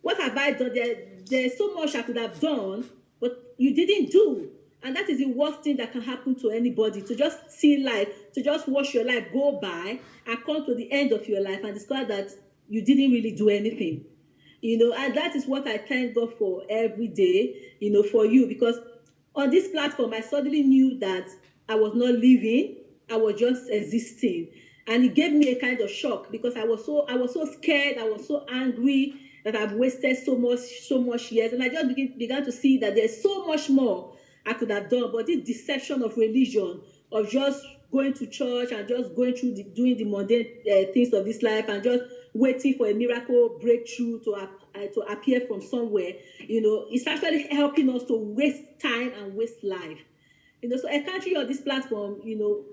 what have I done? There's so much I could have done, but you didn't do. And that is the worst thing that can happen to anybody, to just see life, to just watch your life go by and come to the end of your life and discover that you didn't really do anything. And that is what I thank God for every day, for you, because on this platform, I suddenly knew that I was not living, I was just existing. And it gave me a kind of shock, because I was so scared, I was so angry that I've wasted so much years. And I just began to see that there's so much more I could have done, but this deception of religion, of just going to church and just going through doing the mundane things of this life and just waiting for a miracle breakthrough to appear from somewhere, it's actually helping us to waste time and waste life. So encountering on this platform,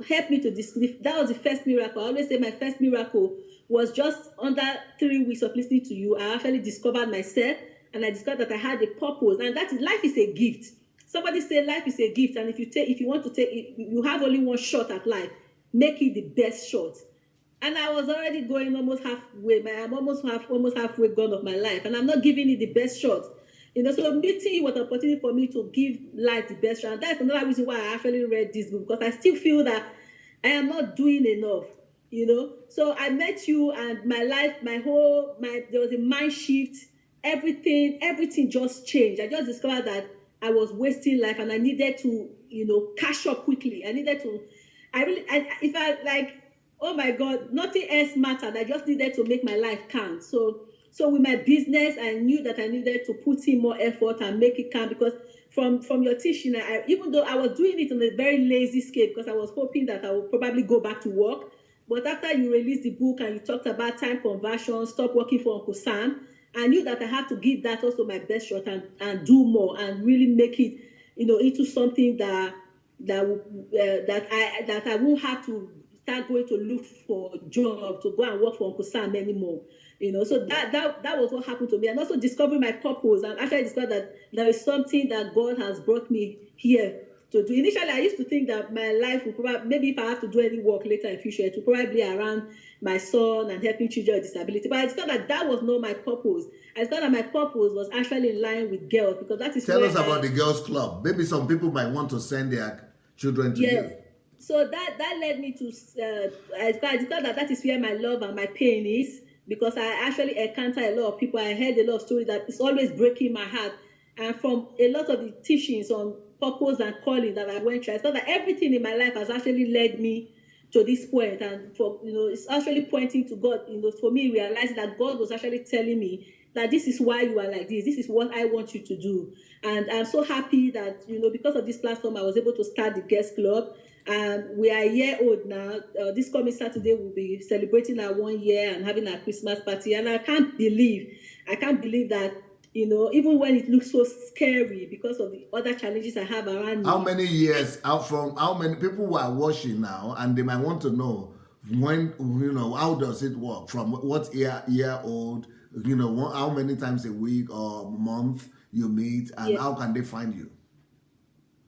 helped me to discover. That was the first miracle. I always say my first miracle was just under 3 weeks of listening to you. I actually discovered myself, and I discovered that I had a purpose, and that is, life is a gift. Somebody said life is a gift, and if you want to take it, you have only one shot at life. Make it the best shot. And I was already going almost halfway. I'm almost halfway gone of my life, and I'm not giving it the best shot. So meeting you was an opportunity for me to give life the best shot. And that's another reason why I actually read this book, because I still feel that I am not doing enough. So I met you, and my life, there was a mind shift. Everything just changed. I just discovered that I was wasting life, and I needed to, cash up quickly. Oh my God, nothing else mattered. I just needed to make my life count. So with my business, I knew that I needed to put in more effort and make it count, because from your teaching, even though I was doing it on a very lazy scale, because I was hoping that I would probably go back to work. But after you released the book and you talked about time conversion, stop working for Uncle Sam, I knew that I had to give that also my best shot and do more and really make it, into something that I won't have to start going to look for a job to go and work for Uncle Sam anymore. So that was what happened to me, and also discovering my purpose. And actually I discovered that there is something that God has brought me here to do. Initially, I used to think that my life would probably, maybe if I have to do any work later in future, it would probably be around my son and helping children with disability. But I discovered that was not my purpose. I discovered that my purpose was actually in line with girls, because that is Tell us about the girls' club. Maybe some people might want to send their children to you. So that led me to I thought that is where my love and my pain is, because I actually encounter a lot of people. I heard a lot of stories that is always breaking my heart, and from a lot of the teachings on purpose and calling that I went through, I thought that everything in my life has actually led me to this point, and for it's actually pointing to God. For me, realizing that God was actually telling me that this is why you are like this. This is what I want you to do, and I'm so happy that because of this platform, I was able to start the Guest Club. We are a year old now. This coming Saturday, we'll be celebrating our 1 year and having our Christmas party. And I can't believe that, even when it looks so scary because of the other challenges I have around me. How many years out from how many people who are watching now, and they might want to know when, how does it work? From what year old, how many times a week or month you meet, and how can they find you?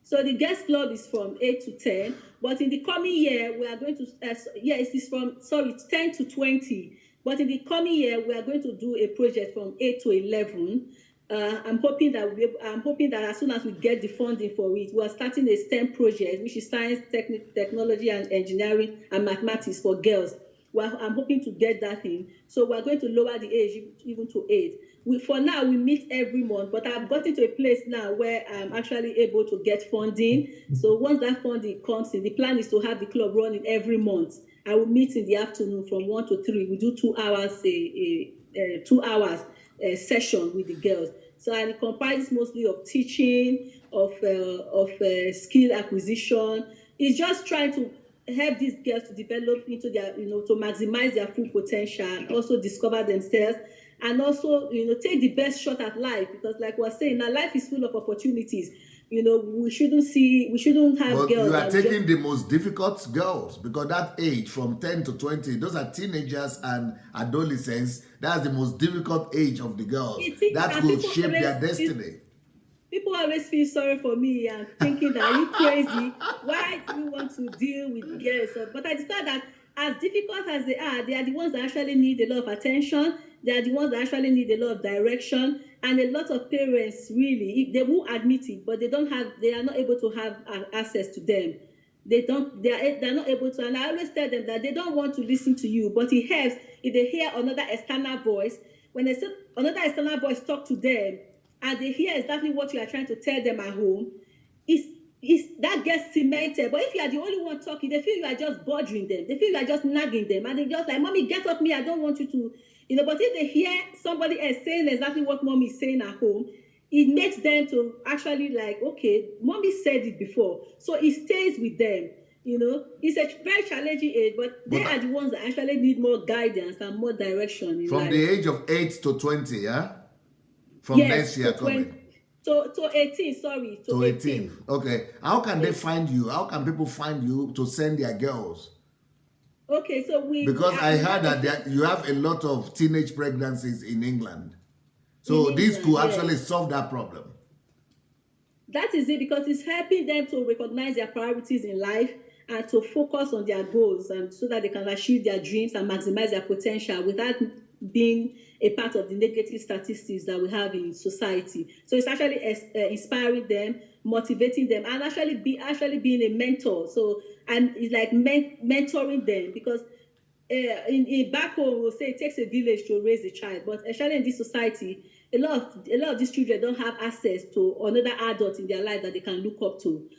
So the Guest Club is from 8 to 10, but in the coming year, we are going to, it's 10 to 20. But in the coming year, we are going to do a project from 8 to 11. I'm hoping that as soon as we get the funding for it, we are starting a STEM project, which is science, technology, and engineering and mathematics for girls. I'm hoping to get that in. So we're going to lower the age even to 8. For now, we meet every month, but I've gotten to a place now where I'm actually able to get funding. So once that funding comes in, the plan is to have the club running every month. I will meet in the afternoon from 1 to 3. We do 2 hours, 2 hours session with the girls. So and it comprises mostly of teaching, of skill acquisition. It's just trying to help these girls to develop into their, to maximize their full potential, and also discover themselves, and also, take the best shot at life, because like we're saying, now life is full of opportunities. We shouldn't have but girls. You are taking the most difficult girls, because that age from 10 to 20, those are teenagers and adolescents. That's the most difficult age of the girls. That will shape their destiny. People always feel sorry for me and thinking that, are you crazy? Why do you want to deal with girls? But I discovered that as difficult as they are the ones that actually need a lot of attention. They are the ones that actually need a lot of direction. And a lot of parents, really, they won't admit it, but they are not able to have access to them. They're not able to. And I always tell them that they don't want to listen to you, but it helps if they hear another external voice. When they say another external voice talk to them, and they hear exactly what you are trying to tell them at home, that gets cemented. But if you are the only one talking, they feel you are just bothering them. They feel you are just nagging them. And they just like, Mommy, get off me. I don't want you to, But if they hear somebody else saying exactly what Mommy is saying at home, it makes them to actually like, okay, Mommy said it before. So it stays with them. It's a very challenging age, but they are the ones that actually need more guidance and more direction in from life. The age of 8 to 20, yeah? From next year coming. To 18, sorry. To 18. Okay. How can they find you? How can people find you to send their girls? Okay, so because I heard that you have a lot of teenage pregnancies in England. So this could actually solve that problem. That is it, because it's helping them to recognize their priorities in life and to focus on their goals, and so that they can achieve their dreams and maximize their potential without being a part of the negative statistics that we have in society. So it's actually inspiring them, motivating them, and actually being a mentor. So, and it's like mentoring them, because in back home we'll say it takes a village to raise a child, but especially in this society, a lot of these children don't have access to another adult in their life that they can look up to.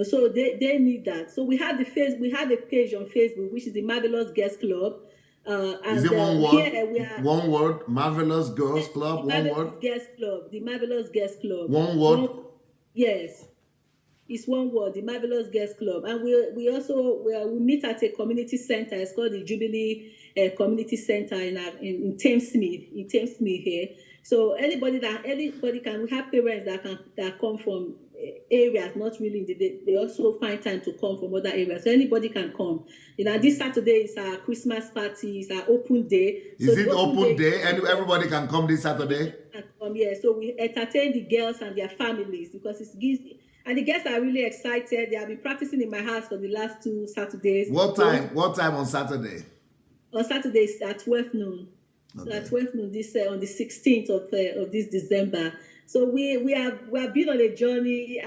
So they need that. So we have a page on Facebook, which is the Marvelous Girls Club. Is it one word? One word, Marvelous Girls Club. One word. Girls Club, the Marvelous Girls Club. One word. Yes, it's one word, the Marvelous Girls Club, and we meet at a community center. It's called the Jubilee Community Center in Thamesmead, here. So anybody can. We have parents that come from areas, not really. They also find time to come from other areas. So anybody can come. This Saturday is our Christmas party. It's our open day. Is it open day? And everybody can come this Saturday? Yeah. So we entertain the girls and their families, because it gives. And the girls are really excited. They have been practicing in my house for the last 2 Saturdays. What time? What time on Saturday? On Saturday is at 12 noon. Okay. So at 12 noon on the 16th of this December. So we have been on a journey.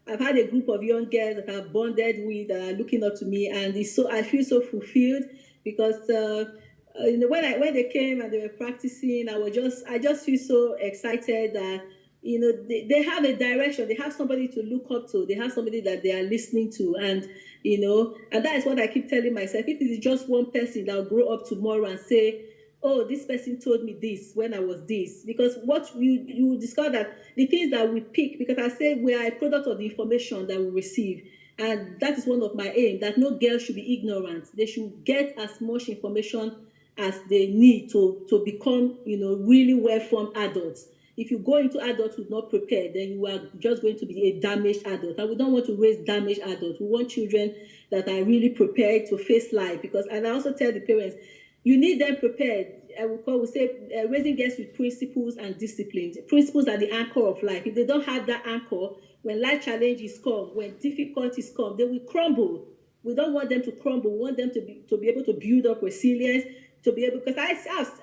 I've had a group of young girls that I've bonded with, that are looking up to me, and I feel so fulfilled because when they came and they were practicing, I just feel so excited that they have a direction, they have somebody to look up to, they have somebody that they are listening to, and and that is what I keep telling myself. If it is just one person that will grow up tomorrow and say, oh, this person told me this when I was this, because what you discover that the things that we pick, because I say we are a product of the information that we receive, and that is one of my aim, that no girl should be ignorant. They should get as much information as they need to become really well-formed adults. If you go into adulthood not prepared, then you are just going to be a damaged adult. And we don't want to raise damaged adults. We want children that are really prepared to face life. And I also tell the parents, you need them prepared. We say raising girls with principles and disciplines. Principles are the anchor of life. If they don't have that anchor, when life challenges come, when difficulties come, they will crumble. We don't want them to crumble. We want them to be able to build up resilience, to be able, because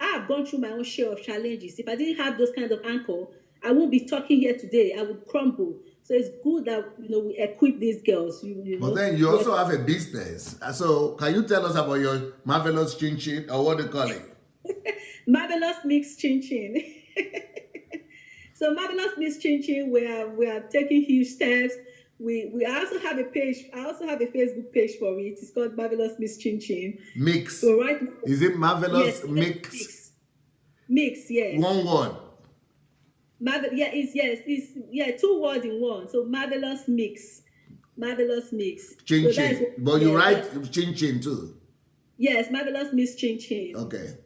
I've gone through my own share of challenges. If I didn't have those kind of anchor, I won't be talking here today. I would crumble. So it's good that we equip these girls. But then you also have a business. So can you tell us about your marvelous chin chin, or what do you call it? Marvelous Mix Chin Chin. So Marvelous Mix Chin Chin, we are taking huge steps. We also have a page. I also have a Facebook page for it. It's called Marvelous Miss Chin Chin. Mix. So right now, is it Marvelous yes, Mix? Mix, yes. One word. It's 2 words in one. So Marvelous Mix. Marvelous Mix. Chin so Chin. But you write Chin Chin too. Yes, Marvelous Miss Chin Chin. Okay.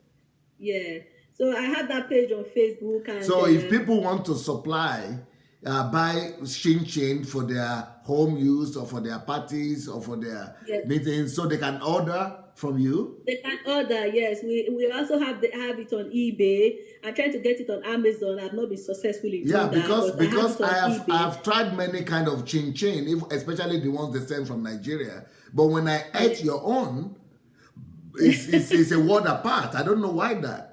Yeah. So I have that page on Facebook. And so if people want to supply, buy Chin Chin for their home use or for their parties or for their meetings, so they can order from you? They can order, yes. We also have it on eBay. I'm trying to get it on Amazon. I've not been successful in doing that. Because I've tried many kind of Chin Chin, especially the ones they send from Nigeria. But when I ate your own, it's a world apart. I don't know why that.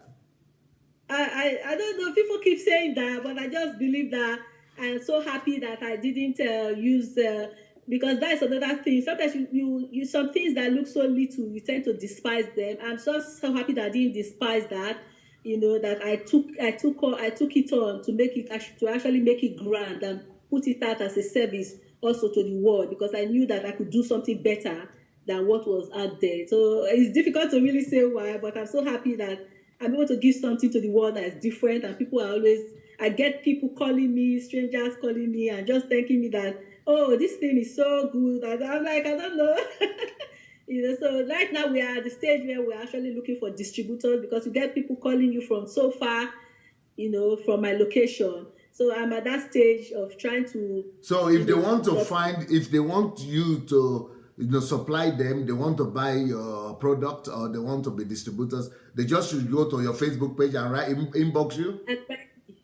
I don't know. People keep saying that, but I just believe that. I'm so happy that I didn't use because that's another thing. Sometimes you some things that look so little, you tend to despise them. I'm just so happy that I didn't despise that. That I took it on to actually make it grand and put it out as a service also to the world, because I knew that I could do something better than what was out there. So it's difficult to really say why, but I'm so happy that I'm able to give something to the world that is different, and people are always. I get people calling me, strangers calling me, and just thanking me that, oh, this thing is so good. And I'm like, I don't know. So right now we are at the stage where we're actually looking for distributors, because you get people calling you from so far, from my location. So I'm at that stage of trying to. So if they want to if they want you to supply them, they want to buy your product, or they want to be distributors, they just should go to your Facebook page and inbox you?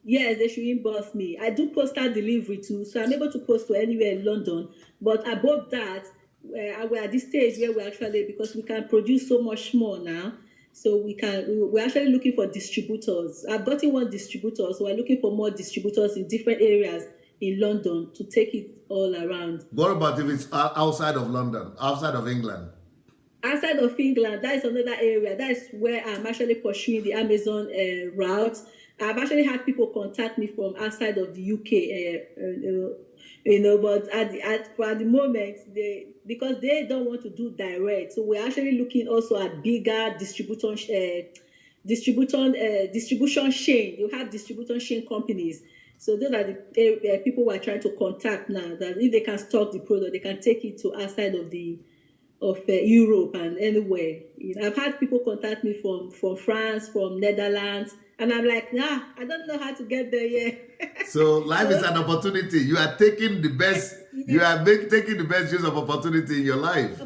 Yes, they should inbox me. I do postal delivery too, so I'm able to post to anywhere in London. But above that, we're at this stage where we're actually, because we can produce so much more now, so we're actually looking for distributors. I've gotten one distributor, so we're looking for more distributors in different areas in London to take it all around. What about if it's outside of London, outside of England? Outside of England, that is another area. That is where I'm actually pursuing the Amazon route. I've actually had people contact me from outside of the UK, but at the moment, because they don't want to do direct, so we're actually looking also at bigger distribution chain. You have distribution chain companies. So those are the people who are trying to contact now, that if they can stock the product, they can take it to outside of Europe and anywhere. I've had people contact me from France, from Netherlands, and I'm like, I don't know how to get there yet. So life is an opportunity. You are taking the best. You are taking the best use of opportunity in your life.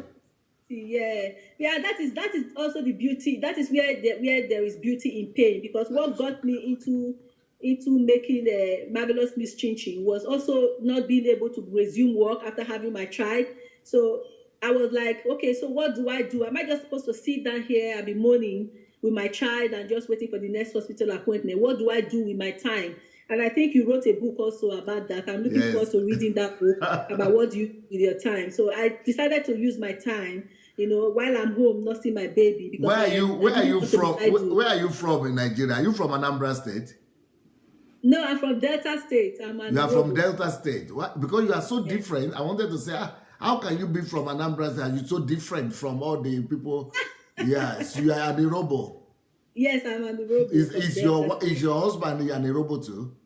Yeah. That is also the beauty. That is where there is beauty in pain, because what got me into making a Marvelous Miss Chin Chin was also not being able to resume work after having my child. So I was like, okay, so what do I do? Am I just supposed to sit down here and be moaning with my child and just waiting for the next hospital appointment? What do I do with my time? And I think you wrote a book also about that. I'm looking forward to reading that book about what you do with your time. So I decided to use my time, while I'm home, not see my baby. Because Where are you from? Where are you from in Nigeria? Are you from Anambra State? No, I'm from Delta State. You are from Delta State. What? Because you are so different. I wanted to say, how can you be from Anambra State? You're so different from all the people. Yes, you are ANIGHORO. Yes, I'm ANIGHORO. Is your husband ANIGHORO too?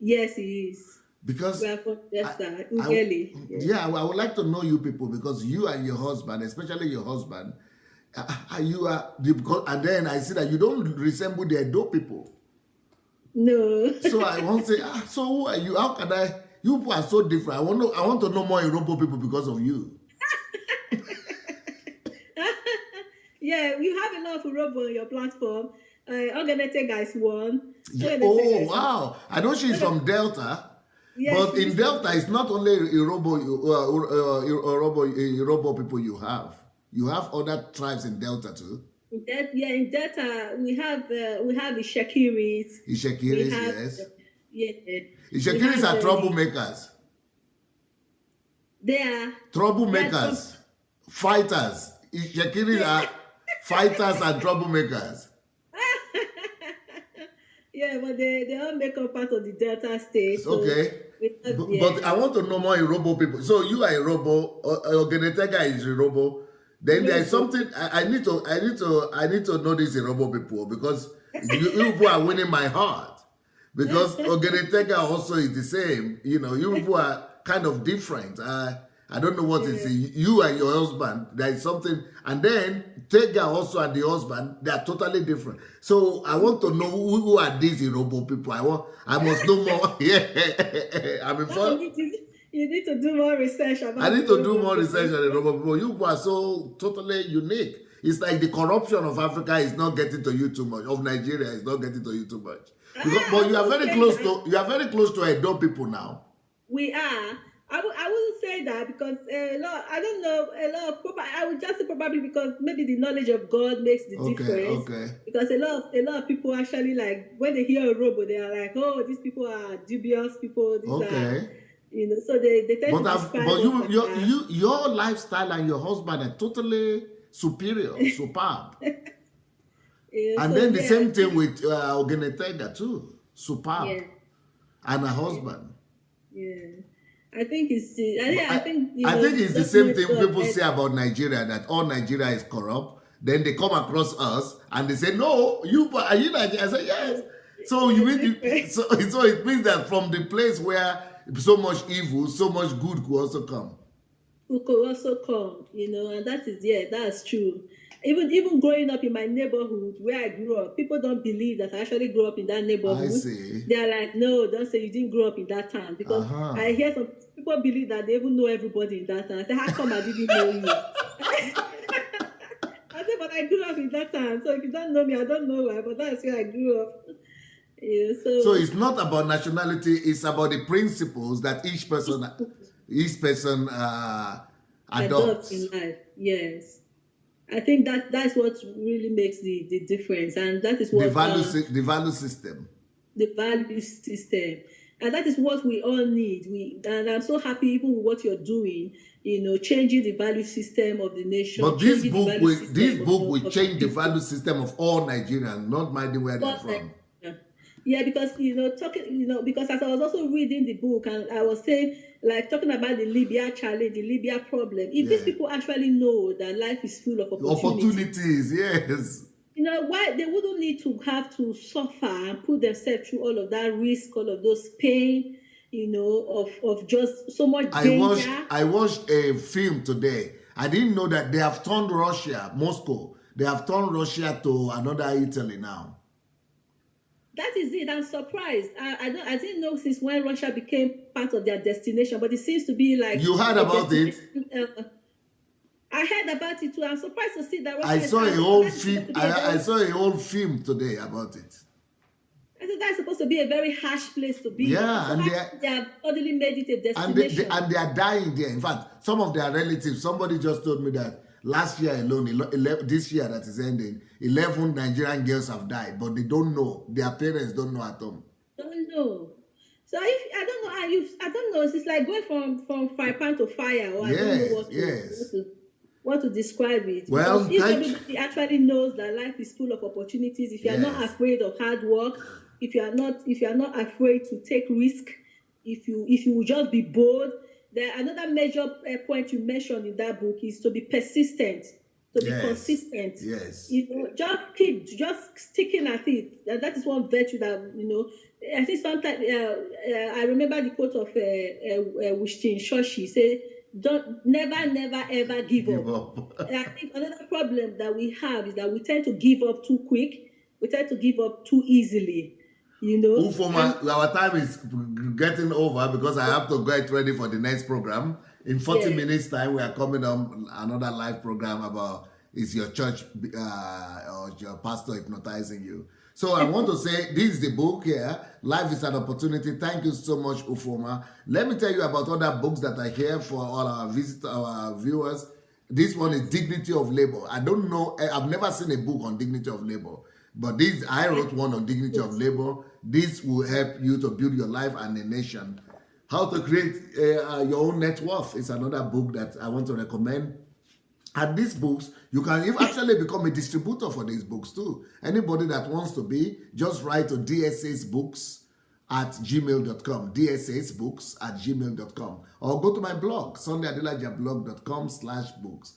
Yes, he is. Because we are from Delta, I would like to know you people, because you and your husband, especially your husband, and then I see that you don't resemble the Edo people. No. So I want to say, so who are you? How can I? You people are so different. I want to know more Yoruba people because of you. Yeah, you have a lot of Yoruba on your platform. Ogenetega is one. Yeah. Oh, wow. I know she's from Delta. Yes, but in Delta, it's not only Yoruba people you have. You have other tribes in Delta too. In Delta, we have the Shakiris. The Shakiris, yes. Yeah. The Shakiris are troublemakers. They are troublemakers, fighters. The Shakiris are fighters and troublemakers. Yeah, but they all make up part of the Delta State. So okay. But I want to know more Yoruba people. So you are Yoruba, Ogenetega is Yoruba. Then there is something I need to know these Yoruba people, because you people are winning my heart. Because Ogenetega also is the same. You people are kind of different. I don't know what it is. You and your husband, there is something, and then Tega also and the husband, they are totally different. So I want to know who are these Yoruba people. I must know more. You need to do more research about. I need to do more research on Yoruba people. You are so totally unique. It's like the corruption of Africa is not getting to you too much. Of Nigeria is not getting to you too much. But you are very close to Edo people now. We are. I wouldn't say that, because I would just say probably because maybe the knowledge of God makes the difference. Okay. Because a lot of people actually, like, when they hear a robo, they are like, oh, these people are dubious people. These are, so they tend to describe. But your lifestyle and your husband are totally superb. And then the same thing with Ogenetega too, superb, and her husband. Yeah. I think it's. I think it's the same thing people say about Nigeria, that all Nigeria is corrupt. Then they come across us and they say, "No, are you Nigeria?" I say, "Yes." So so it means that from the place where so much evil, so much good could also come. And that is that's true. Even growing up in my neighborhood where I grew up, people don't believe that I actually grew up in that neighborhood. I see. They are like, no, don't say you didn't grow up in that town, because I hear some people believe that they even know everybody in that town. I say, how come I didn't know you? I say, but I grew up in that town, so if you don't know me, I don't know why, but that's where I grew up. So it's not about nationality; it's about the principles that each person adopts in life. Yes. I think that's what really makes the difference, and that is what the value system. The value system, and that is what we all need. And I'm so happy even with what you're doing. Changing the value system of the nation. But this book will change the value system of all Nigerians, not minding where they're from. Yeah, because because as I was also reading the book, and I was saying, like, talking about the Libya challenge, the Libya problem. If these people actually know that life is full of opportunities, yes. Why they wouldn't need to have to suffer and put themselves through all of that risk, all of those pain, of just so much danger. I watched a film today. I didn't know that they have turned Moscow. They have turned Russia to another Italy now. That is it. I'm surprised. I didn't know since when Russia became part of their destination, but it seems to be like. You heard about it? I heard about it too. I'm surprised to see that. Russia I saw a whole film today about it. I think that's supposed to be a very harsh place to be. Yeah, and they have totally made it a destination. And they are dying there. In fact, some of their relatives. Somebody just told me that. Last year alone, this year that is ending, 11 Nigerian girls have died, but they don't know. Their parents don't know at home. Don't know. So if I don't know, I don't know. It's like going from fire pan to fire, or I don't know Yes, yes. what to describe it. Because Well, if thank you. everybody actually knows that life is full of opportunities, if you are not Yes, afraid of hard work, if you are not afraid to take risk, if you will just be bold. Then another major point you mentioned in that book is to be persistent, to be yes, consistent. yes. You know, just sticking at it. And that is one virtue that, you know, I think sometimes I remember the quote of Winston Churchill say, "Don't never ever give Give up." up. And I think another problem that we have is that we tend to give up too quick. We tend to give up too easily. You know, and Ufoma, our time is getting over because I have to get ready for the next program. In 40 yeah, minutes time, we are coming on another live program about is your church or your pastor hypnotizing you. So I want to say this is the book here. Life is an opportunity. Thank you so much, Ufoma. Let me tell you about other books that are here for all our visitors, our viewers. This one is Dignity of Labor. I don't know, I've never seen a book on dignity of labor. But this, I wrote one on dignity of labor. This will help you to build your life and a nation. How to create your own net worth is another book that I want to recommend. And these books, you can actually become a distributor for these books too. Anybody that wants to be, just write to dssbooks@gmail.com, dssbooks@gmail.com, or go to my blog, sundayadelajablog.com/books.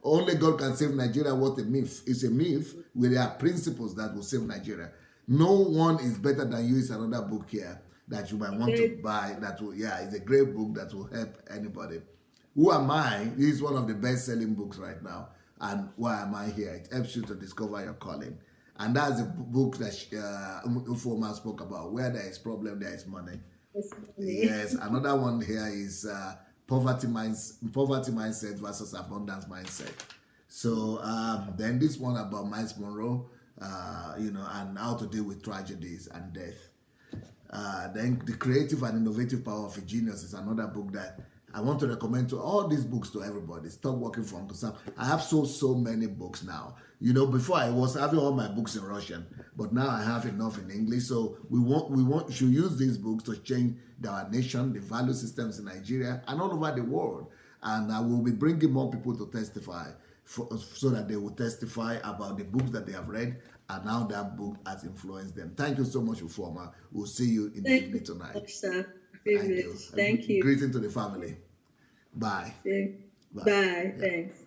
Only God can save Nigeria. What a myth. It's a myth where there are principles that will save Nigeria. No one is better than you is another book here that you might want to buy. That will, yeah, it's a great book that will help anybody. Who Am I? This is one of the best-selling books right now. And Why Am I Here? It helps you to discover your calling. And that's the book that UFUOMA spoke about. Where there is problem, there is money. Yes, another one here is poverty mindset versus abundance mindset. So then this one about Miles Monroe, and how to deal with tragedies and death. Then the creative and innovative power of a genius is another book that I want to recommend to all these books to everybody. Stop working for Uncle Sam. I have so many books now. You know, before I was having all my books in Russian, but now I have enough in English. So we should use these books to change our nation, the value systems in Nigeria, and all over the world. And I will be bringing more people to testify so that they will testify about the books that they have read and how that book has influenced them. Thank you so much, UFUOMA. We'll see you in the evening tonight. Much, sir. Thank you. Thank you. Greeting to the family. Bye. Bye. Thanks.